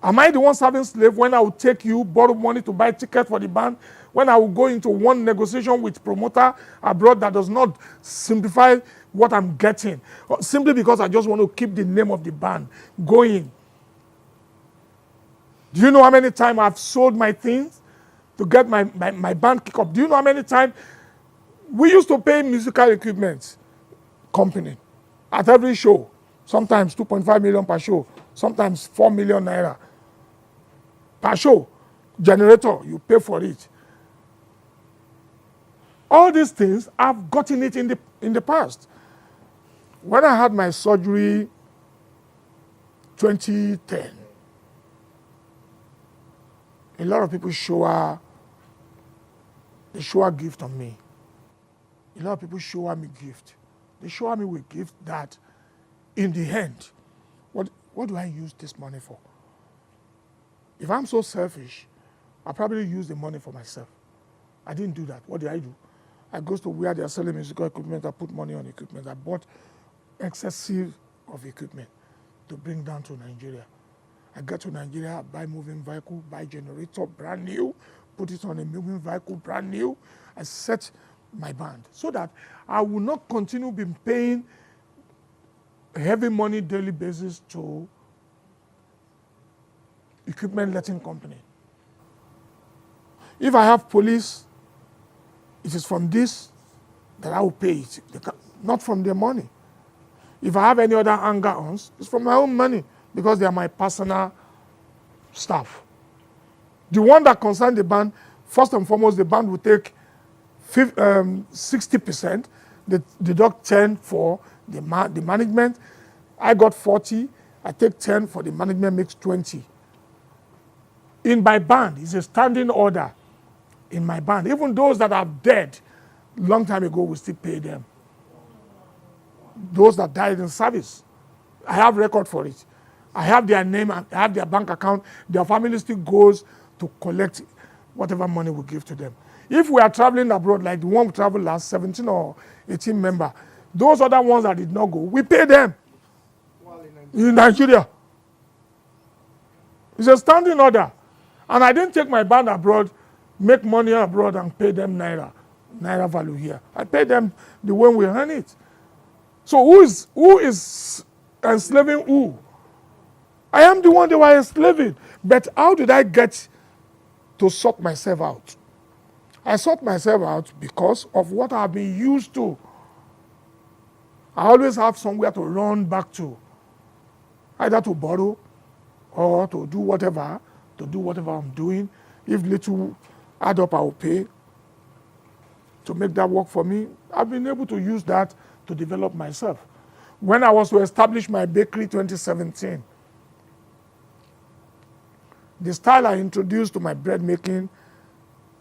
Am I the one serving slave when I will take you, borrow money to buy ticket for the band, when I will go into one negotiation with promoter abroad that does not simplify what I'm getting, simply because I just want to keep the name of the band going? Do you know how many times I've sold my things to get my band kick up? Do you know how many times we used to pay musical equipment company at every show? Sometimes 2.5 million per show, sometimes 4 million naira per show. Generator, you pay for it. All these things, I've gotten it in the past. When I had my surgery 2010, a lot of people shower gift on me. A lot of people shower me gift. They shower me with gift that, in the end, what do I use this money for? If I'm so selfish, I probably use the money for myself. I didn't do that. What did I do? I go to where they are selling musical equipment. I put money on equipment. I bought excessive of equipment to bring down to Nigeria. I get to Nigeria, I buy moving vehicle, buy generator, brand new, put it on a moving vehicle, brand new. I set my band so that I will not continue being paying heavy money daily basis to equipment letting company. If I have police, it is from this that I will pay it, not from their money. If I have any other anger-ons, it's from my own money because they are my personal staff. The one that concerns the band, first and foremost, the band will take 60%, they deduct 10 for the management. I got 40, I take 10 for the management, makes 20. In my band, it's a standing order. In my band, even those that are dead long time ago, we still pay them. Those that died in service, I have record for it. I have their name, I have their bank account. Their family still goes to collect whatever money we give to them. If we are traveling abroad, like the one we traveled last, 17 or 18 member, those other ones that did not go, we pay them in Nigeria. It's a standing order. And I didn't take my band abroad, make money abroad and pay them naira value here. I pay them the way we earn it. So who is enslaving who? I am the one they were enslaving. But how did I get to sort myself out? I sort myself out because of what I've been used to. I always have somewhere to run back to, either to borrow or to do whatever I'm doing. If little add up, I will pay to make that work for me. I've been able to use that to develop myself. When I was to establish my bakery 2017, the style I introduced to my bread making,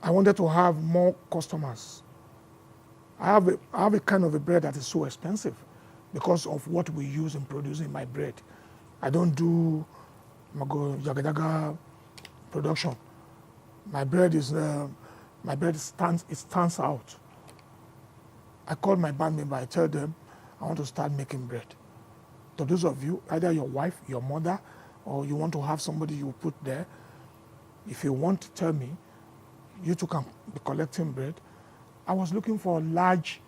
I wanted to have more customers. I have a kind of a bread that is so expensive because of what we use in producing my bread. I don't do jaga production. My bread stands out. I call my band member, I tell them I want to start making bread. To those of you, either your wife, your mother, or you want to have somebody you put there, if you want to tell me, you two can be collecting bread. I was looking for a large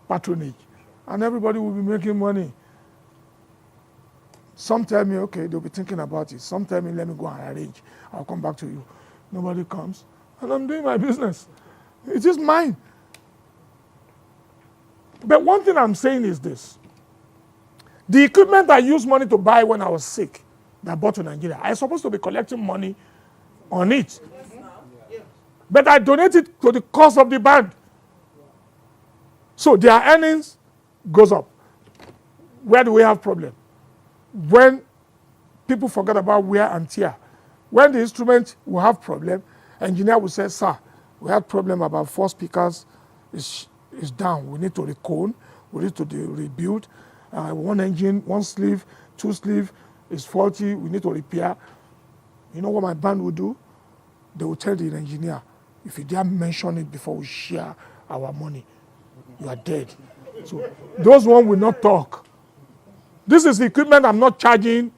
patronage, and everybody will be making money. Some tell me, okay, they'll be thinking about it. Some tell me, let me go and arrange. I'll come back to you. Nobody comes, and I'm doing my business. It is mine. But one thing I'm saying is this. The equipment I used money to buy when I was sick, that I bought to Nigeria, I'm supposed to be collecting money on it. But I donated to the cost of the band. So their earnings goes up. Where do we have problem? When people forget about wear and tear. When the instrument will have problem, engineer will say, sir, we have problem about 4 speakers is down. We need to recone. We need to rebuild. One engine, 1 sleeve, 2 sleeve is faulty. We need to repair. You know what my band will do? They will tell the engineer, if you dare mention it before we share our money, you are dead. So those ones will not talk. This is the equipment I'm not charging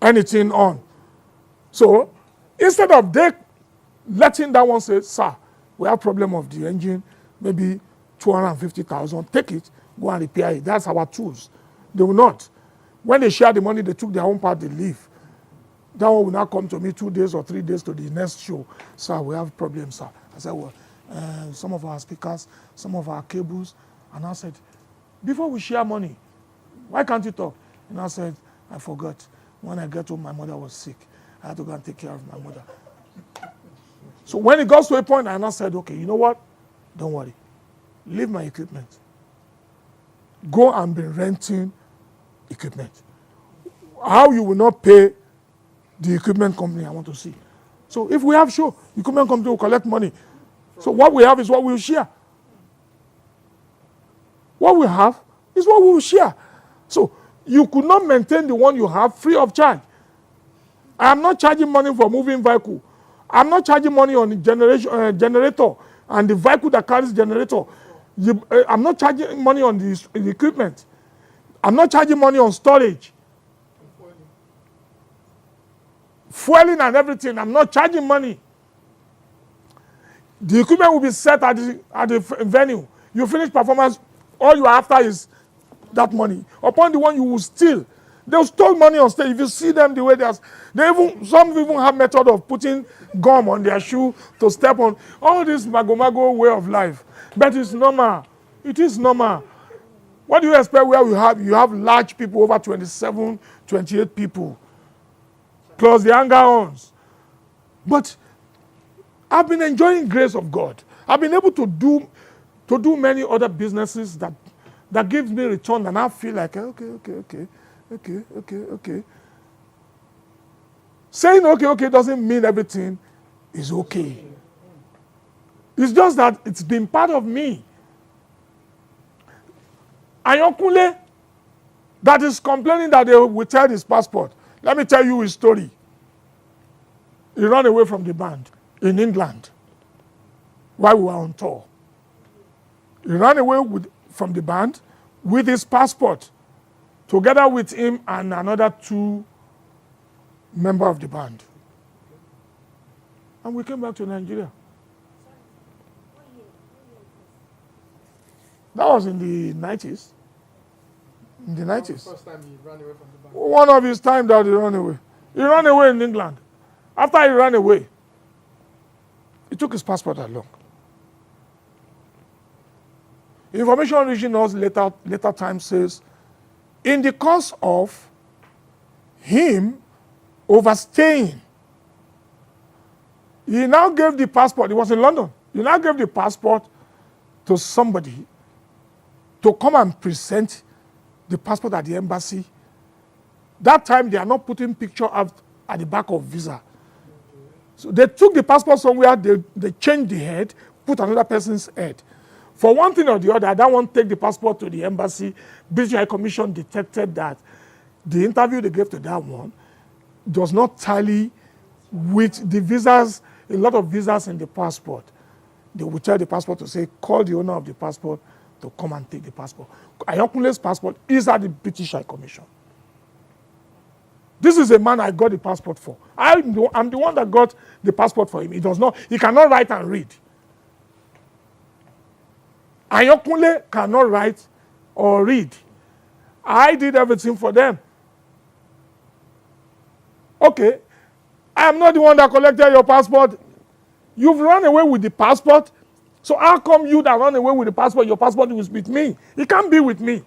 anything on. So instead of they letting that one say, sir, we have problem of the engine, maybe 250,000, take it, go and repair it. That's our tools. They will not. When they share the money, they took their own part, they leave. That one will now come to me 2 days or 3 days to the next show. Sir, we have problems, sir. I said, well, some of our speakers, some of our cables. And I said, before we share money, why can't you talk? And I said, I forgot. When I got home, my mother was sick. I had to go and take care of my mother. So when it got to a point, I said, okay, you know what? Don't worry. Leave my equipment. Go and be renting equipment. How you will not pay the equipment company, I want to see. So if we have show, the equipment company will collect money. So what we have is what we will share. What we have is what we will share. So you could not maintain the one you have free of charge. I am not charging money for moving vehicle. I'm not charging money on the generator and the vehicle that carries generator. I'm not charging money on the equipment. I'm not charging money on storage. Fueling and everything, I'm not charging money. The equipment will be set at the venue. You finish performance, all you are after is that money upon the one you will steal. They stole money on stage. If you see them the way some even have method of putting gum on their shoe to step on. All this mago way of life. But it's normal. It is normal. What do you expect where you have large people, over 27, 28 people, plus the hanger-ons. But I've been enjoying grace of God. I've been able to do many other businesses that gives me return, and I feel like, okay. Saying okay doesn't mean everything is okay. It's just that it's been part of me. Ayokunle, that is complaining that they withheld his passport. Let me tell you his story. He ran away from the band in England while we were on tour. He ran away from the band with his passport, together with him and another 2 members of the band. And we came back to Nigeria. That was in the 90s. In the 90s. First time he ran away from the bank. One of his times that he ran away. He ran away in England. After he ran away, he took his passport along. Information reaching us later time says, in the course of him overstaying, he now gave the passport. He was in London. He now gave the passport to somebody to come and present the passport at the embassy. That time, they are not putting picture at the back of visa. So they took the passport somewhere, they changed the head, put another person's head. For one thing or the other, that one take the passport to the embassy. British High Commission detected that the interview they gave to that one does not tally with the visas, a lot of visas in the passport. They will tell the passport to say, call the owner of the passport to come and take the passport. Ayokunle's passport is at the British High Commission. This is a man I got the passport for. I'm the one that got the passport for him. He cannot write and read. Ayokunle cannot write or read. I did everything for them. Okay, I am not the one that collected your passport. You've run away with the passport. So how come you that run away with the passport, your passport is with me? It can't be with me.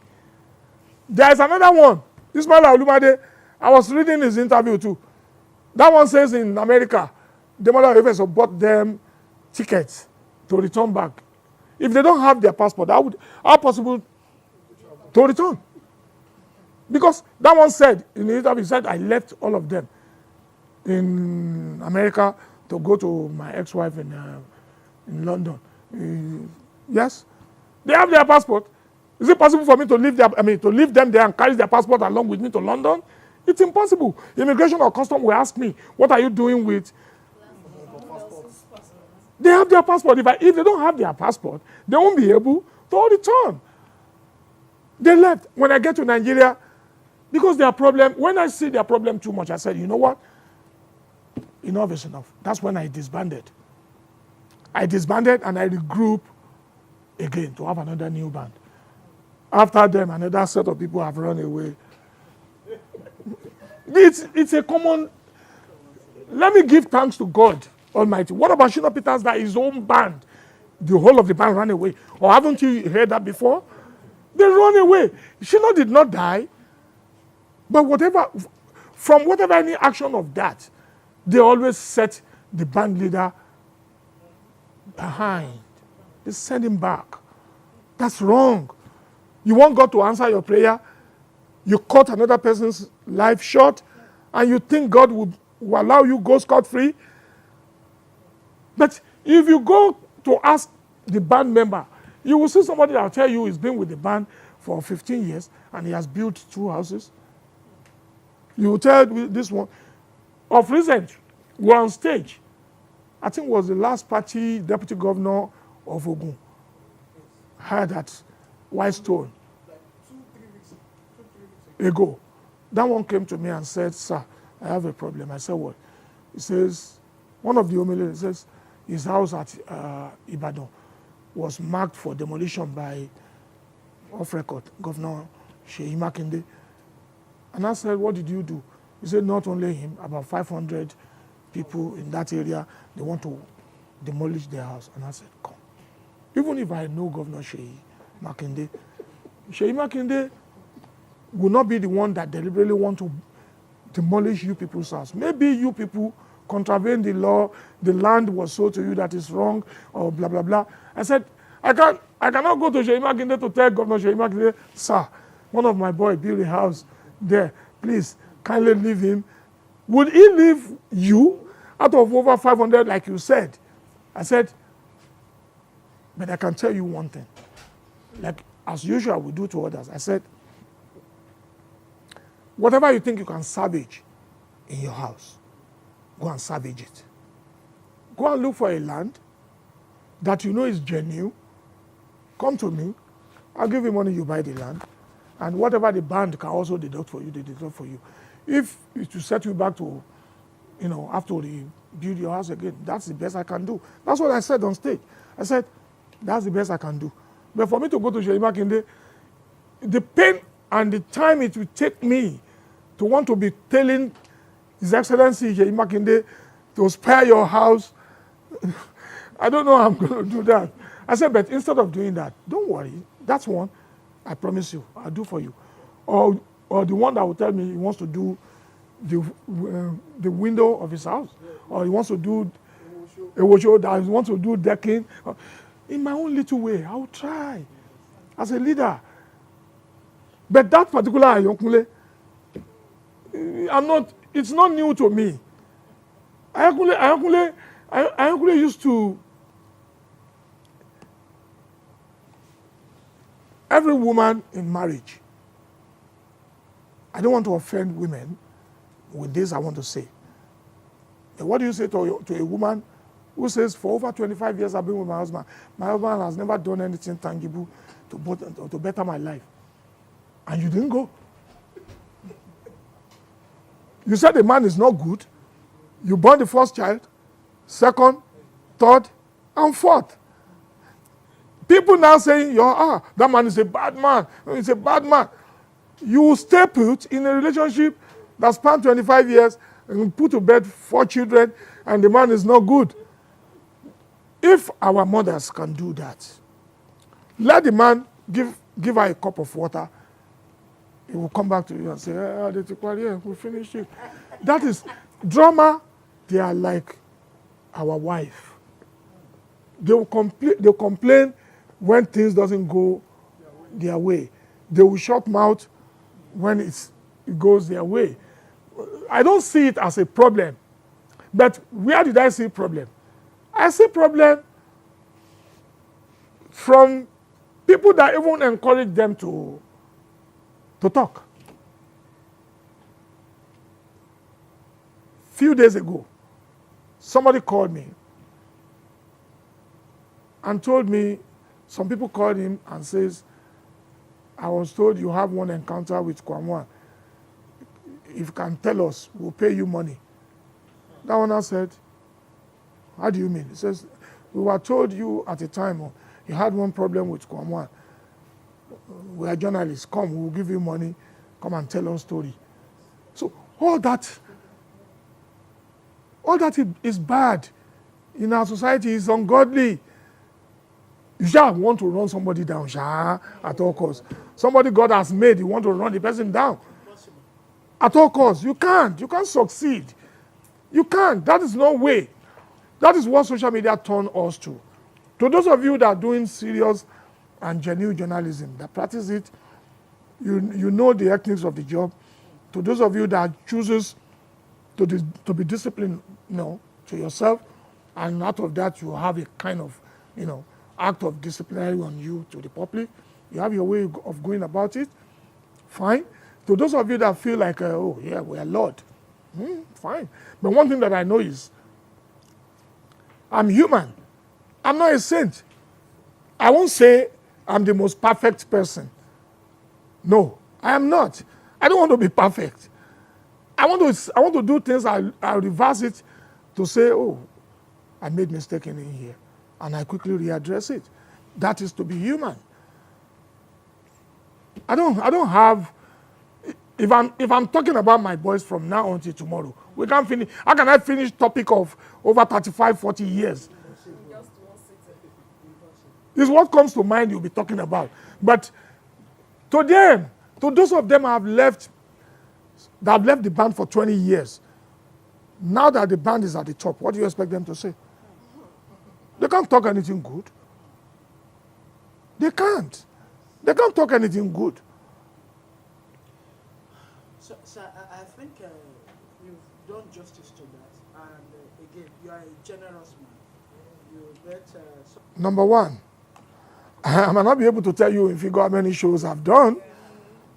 There is another one. Ismail Olumade, I was reading his interview too. That one says in America, the mother of Efeso bought them tickets to return back. If they don't have their passport, how possible to return? Because that one said, in the interview, he said, I left all of them in America to go to my ex-wife in London. Yes, they have their passport. Is it possible for me to leave them there and carry their passport along with me to London? It's impossible. Immigration or custom will ask me, what are you doing with? They have their passport. If they don't have their passport, they won't be able to return. They left. When I get to Nigeria, because their problem, when I see their problem too much, I said, you know what? Enough is enough. That's when I disbanded. I disbanded and I regrouped again to have another new band. After them, another set of people have run away. It's a common. Let me give thanks to God Almighty. What about Shina Peters that his own band, the whole of the band ran away? Or haven't you heard that before? They run away. Shina did not die. But from whatever any action of that, they always set the band leader behind. They send him back. That's wrong. You want God to answer your prayer, you cut another person's life short, and you think God will allow you go scot-free. But if you go to ask the band member, you will see somebody that will tell you he's been with the band for 15 years and he has built 2 houses. You will tell this one. Of recent, we're on stage. I think it was the last party deputy governor of Ogun had at Whitestone Like 2-3 weeks ago. That one came to me and said, sir, I have a problem. I said, what? He says, one of the homilies says, his house at Ibadan was marked for demolition by, off record, Governor Sheyi Makinde. And I said, what did you do? He said, not only him, about 500 people in that area, they want to demolish their house. And I said, come. Even if I know Governor Sheyi Makinde will not be the one that deliberately want to demolish you people's house. Maybe you people contravene the law, the land was sold to you that is wrong, or blah, blah, blah. I said, I cannot go to Sheyi Makinde to tell Governor Sheyi Makinde, sir, one of my boys built a house there. Please, kindly leave him. Would he leave you out of over 500 like you said? I said, but I can tell you one thing. Like, as usual, we do to others. I said, whatever you think you can salvage in your house, go and salvage it. Go and look for a land that you know is genuine. Come to me. I'll give you money, you buy the land. And whatever the band can also deduct for you, they deduct for you. If it will set you back to, have to rebuild your house again, that's the best I can do. That's what I said on stage. I said, that's the best I can do. But for me to go to Sheyi Makinde, the pain and the time it will take me to want to be telling His Excellency Sheyi Makinde to spare your house, I don't know how I'm going to do that. I said, but instead of doing that, don't worry. That's one, I promise you, I'll do for you. Or the one that will tell me he wants to do the window of his house, or he wants to do a washo, that he wants to do decking. In my own little way, I will try as a leader. But that particular Ayonkunle, it's not new to me. Ayonkunle used to, every woman in marriage, I don't want to offend women with this I want to say. But what do you say to a woman who says, for over 25 years I've been with my husband has never done anything tangible to better my life, and you didn't go? You said the man is not good. You born the first child, second, third, and fourth. People now saying, that man is a bad man. He's a bad man. You stay put in a relationship that spanned 25 years and put to bed 4 children, and the man is not good. If our mothers can do that, let the man give her a cup of water. He will come back to you and say, we finished it. That is drama. They are like our wife. They will complain when things doesn't go their way. They will shut mouth when it goes their way. I don't see it as a problem. But where did I see problem? I see problem from people that even encourage them to talk. Few days ago, somebody called me and told me, some people called him and says, I was told you have one encounter with Kwamwa. If you can tell us, we'll pay you money. That one I said, how do you mean? He says, we were told you at a time you had one problem with Kwamwa. We are journalists. Come, we'll give you money. Come and tell us story. So all that is bad in our society. Is ungodly. You just want to run somebody down, at all costs. Somebody God has made, you want to run the person down. At all costs. You can't. You can't succeed. You can't. That is no way. That is what social media turned us to. To those of you that are doing serious and genuine journalism, that practice it, you know the techniques of the job. To those of you that chooses to be disciplined, to yourself, and out of that you have a kind of, act of disciplinary on you to the public. You have your way of going about it. Fine. To those of you that feel like, we are Lord, fine. But one thing that I know is, I'm human. I'm not a saint. I won't say I'm the most perfect person. No, I am not. I don't want to be perfect. I want to do things, I'll reverse it to say, I made mistake in here. And I quickly readdress it. That is to be human. I don't have, if I'm talking about my boys from now until tomorrow, we can't finish. How can I finish topic of over 35, 40 years? It's what comes to mind you'll be talking about. But to them, to those of them that have left the band for 20 years, now that the band is at the top, what do you expect them to say? They can't talk anything good. They can't. They can't talk anything good. So I think you've done justice to that. And again, you are a generous man. You bet. Number one, I might not be able to tell you in figure how many shows I've done.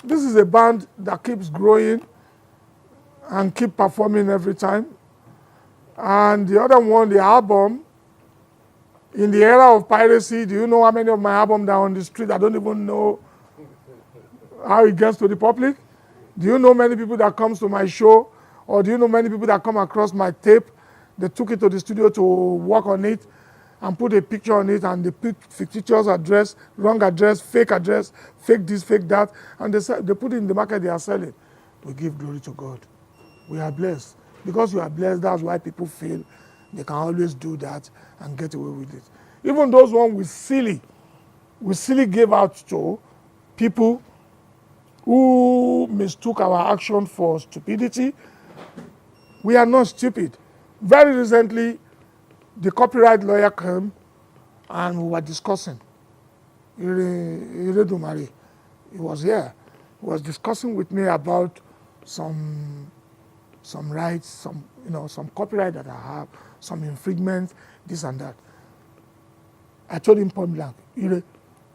This is a band that keeps growing and keep performing every time. And the other one, the album, in the era of piracy, do you know how many of my albums are on the street? I don't even know how it gets to the public. Do you know many people that comes to my show? Or do you know many people that come across my tape? They took it to the studio to work on it and put a picture on it, and they put fictitious address, wrong address, fake this, fake that, and they put it in the market they are selling. We give glory to God. We are blessed. Because you are blessed, that's why people feel they can always do that and get away with it. Even those ones we silly gave out to people who mistook our action for stupidity. We are not stupid. Very recently, the copyright lawyer came and we were discussing. Iredumari, he was here. He was discussing with me about some rights, some copyright that I have, some infringements, this and that. I told him point blank, Ire,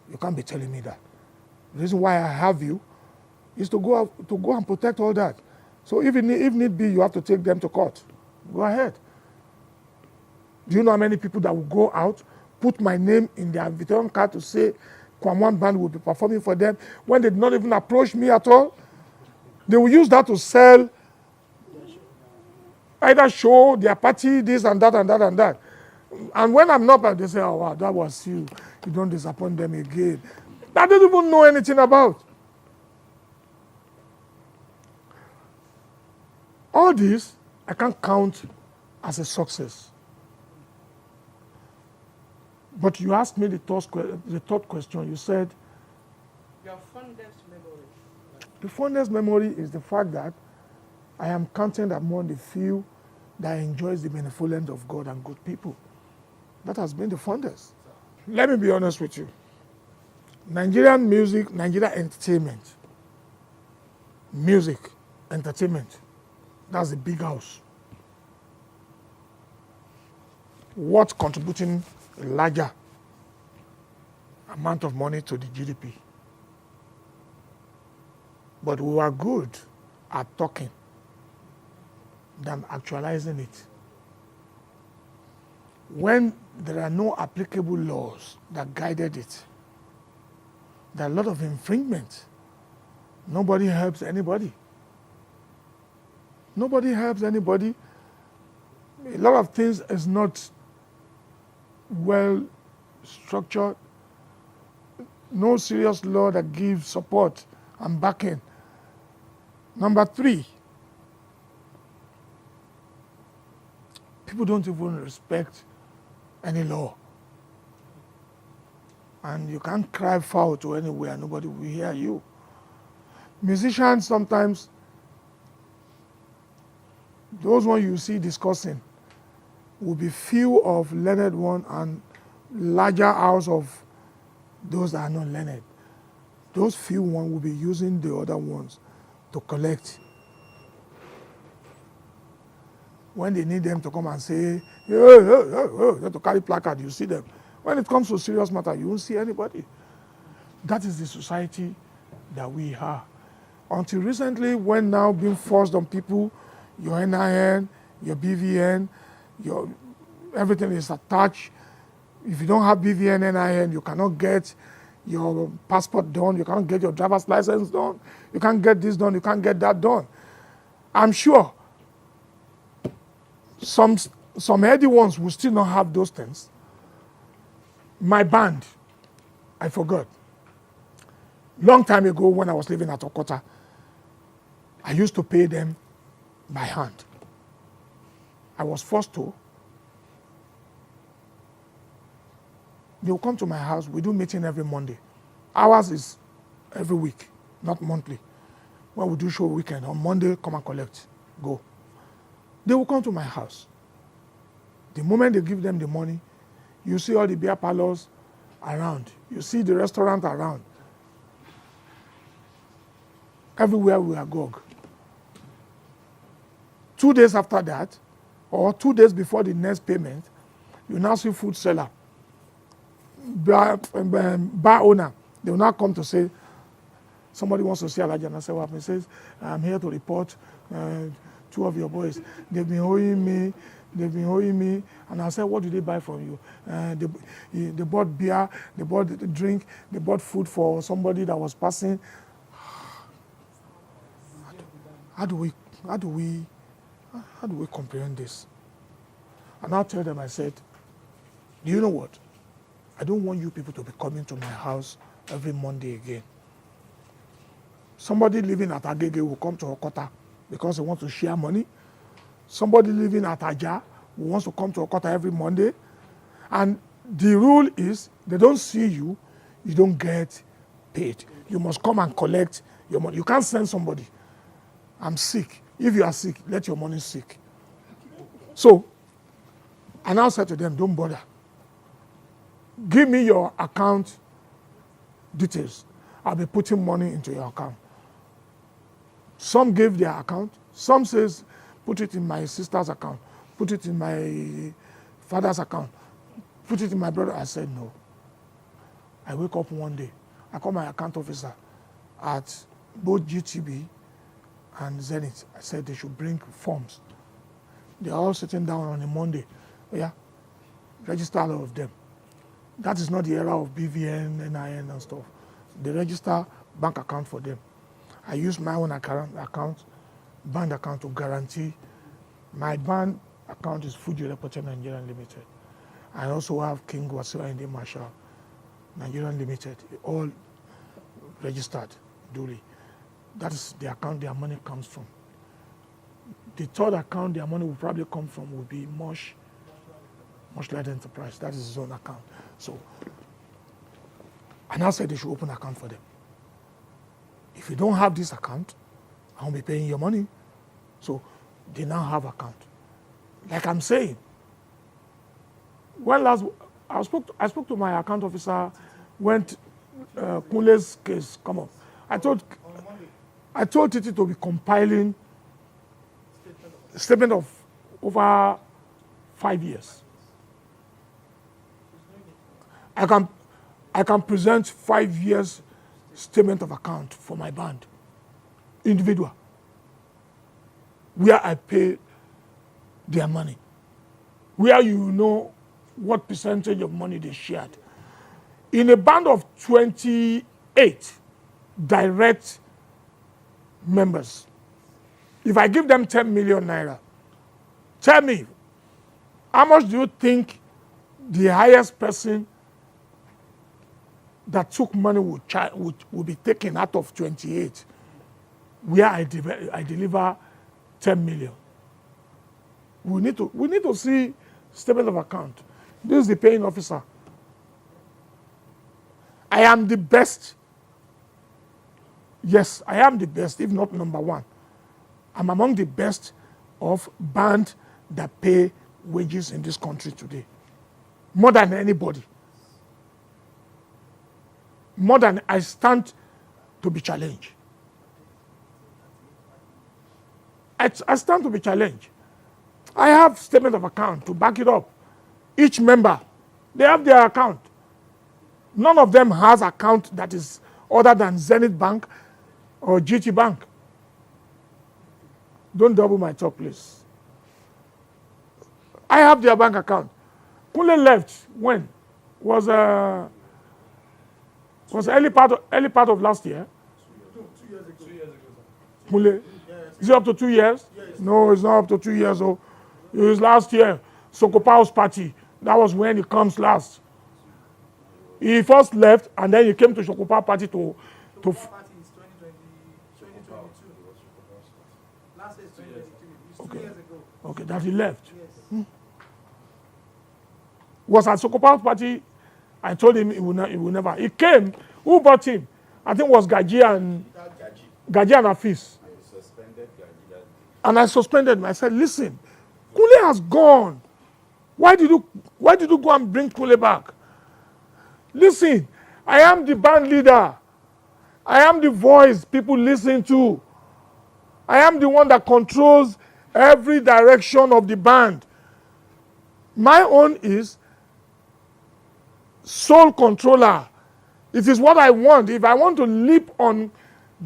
you can't be telling me that. The reason why I have you is to go and protect all that. So if need be, you have to take them to court. Go ahead. Do you know how many people that will go out, put my name in their invitation card to say Kwamwan Band will be performing for them when they did not even approach me at all? They will use that to sell either show, their party, this and that and that and that. And when I'm not, they say, oh wow, that was you. You don't disappoint them again. I don't even know anything about. All this, I can't count as a success. But you asked me the third question. You said, Your fondest memory. the fondest memory is the fact that I am counted among the few that enjoys the benevolence of God and good people. That has been the fondest. Let me be honest with you. Nigerian music, Nigerian entertainment, music, entertainment, that's a big house. What's contributing a larger amount of money to the GDP? But we are good at talking than actualizing it. When there are no applicable laws that guided it, there are a lot of infringements. Nobody helps anybody. Nobody helps anybody. A lot of things is not well structured. No serious law that gives support and backing. Number 3, people don't even respect any law. And you can't cry foul to anywhere, nobody will hear you. Musicians sometimes, those ones you see discussing, will be few of learned one and larger house of those that are not learned. Those few ones will be using the other ones to collect. When they need them to come and say, hey, to carry placard, you see them. When it comes to serious matter, you won't see anybody. That is the society that we are. Until recently, when now being forced on people, your NIN, your BVN, everything is attached. If you don't have BVN, NIN, you cannot get your passport done, you cannot get your driver's license done, you can't get this done, you can't get that done. I'm sure some heady ones will still not have those things. My band, I forgot. Long time ago when I was living at Okota, I used to pay them by hand. I was forced to. They will come to my house. We do meeting every Monday. Ours is every week, not monthly. When we do show weekend, on Monday, come and collect, go. They will come to my house. The moment they give them the money, you see all the beer parlors around. You see the restaurant around. Everywhere we are agog. 2 days after that, or 2 days before the next payment, you now see food seller, bar owner. They will now come to say, somebody wants to see Alaji, and I say, what? He says, I'm here to report 2 of your boys. They've been owing me. And I said, what did they buy from you? They bought beer, they bought drink, they bought food for somebody that was passing. How do we comprehend this? And I'll tell them, I said, do you know what? I don't want you people to be coming to my house every Monday again. Somebody living at Agege will come to Okota because they want to share money. Somebody living at Aja who wants to come to Okota every Monday. And the rule is, they don't see you, you don't get paid. You must come and collect your money. You can't send somebody, I'm sick. If you are sick, let your money sick. So, I now said to them, don't bother. Give me your account details. I'll be putting money into your account. Some gave their account. Some says, put it in my sister's account. Put it in my father's account. Put it in my brother. I said, no. I wake up one day. I call my account officer at both GTB and Zenith. I said they should bring forms. They're all sitting down on a Monday. Yeah, register all of them. That is not the era of BVN, NIN and stuff. They register bank account for them. I use my own account, band account to guarantee. My band account is Fuji Reporter Nigeria Limited. I also have King Wasiu AYINDE Marshall Nigeria Limited, all registered duly. That is the account their money comes from. The third account their money will probably come from will be Mosh Light Enterprise. That is his own account. So, and I said they should open an account for them. If you don't have this account, I won't be paying your money. So they now have account. Like I'm saying, when last I spoke to my account officer when Kunle's case come up. I told Titi to be compiling statement of over 5 years. I can present 5 years statement of account for my band, individual, where I pay their money, where you know what percentage of money they shared. In a band of 28 direct members, if I give them 10 million naira, tell me, how much do you think the highest person that took money would be taken out of 28, where I deliver 10 million? We need to see statement of account. This is the paying officer. I am the best. Yes, I am the best, if not number one. I'm among the best of band that pay wages in this country today. More than anybody. More than I stand to be challenged. I stand to be challenged. I have statement of account to back it up. Each member, they have their account. None of them has account that is other than Zenith Bank or GT Bank. Don't double my talk, please. I have their bank account. Kunle left when? Was early part of last year? 2 years ago. 2 years ago, sir. Kunle? Is it up to 2 years? Yes. No, it's not up to 2 years. Oh. It was last year. Sokopao's party. That was when he comes last. He first left and then he came to Sokopa party to To So party is 2022. Last year is 2023. It's 2 Okay. years ago. okay, that he left. Yes. Was at Sokopal's party. I told him he will never. He came. Who brought him? I think it was Gaji and Afis. And I suspended him. I said, listen, Kule has gone. Why did you go and bring Kule back? Listen, I am the band leader. I am the voice people listen to. I am the one that controls every direction of the band. My own is sole controller. It is what I want. If I want to leap on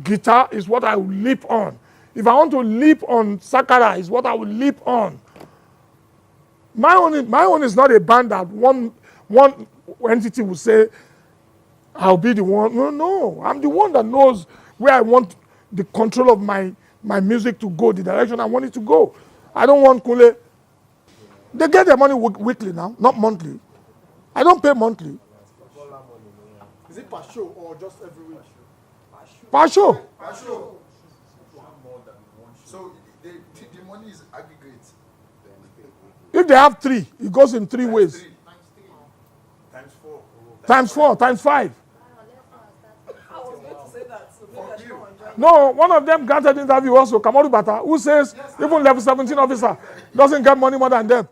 guitar, it's what I will leap on. If I want to leap on Sakara, it's what I will leap on. My own is not a band that one entity will say, I'll be the one. No. I'm the one that knows where I want the control of my music to go, the direction I want it to go. I don't want Kule. They get their money weekly now, not monthly. I don't pay monthly. Is it per show or just every week? Per show. Per show. So the money is aggregate. If they have 3, it goes in 3 ways. Times 4. Times 4, times 5. I was going to say that, so maybe I should not enjoy it. No, one of them granted interview also, Kamaru Bata, who says even level 17 officer doesn't get money more than them.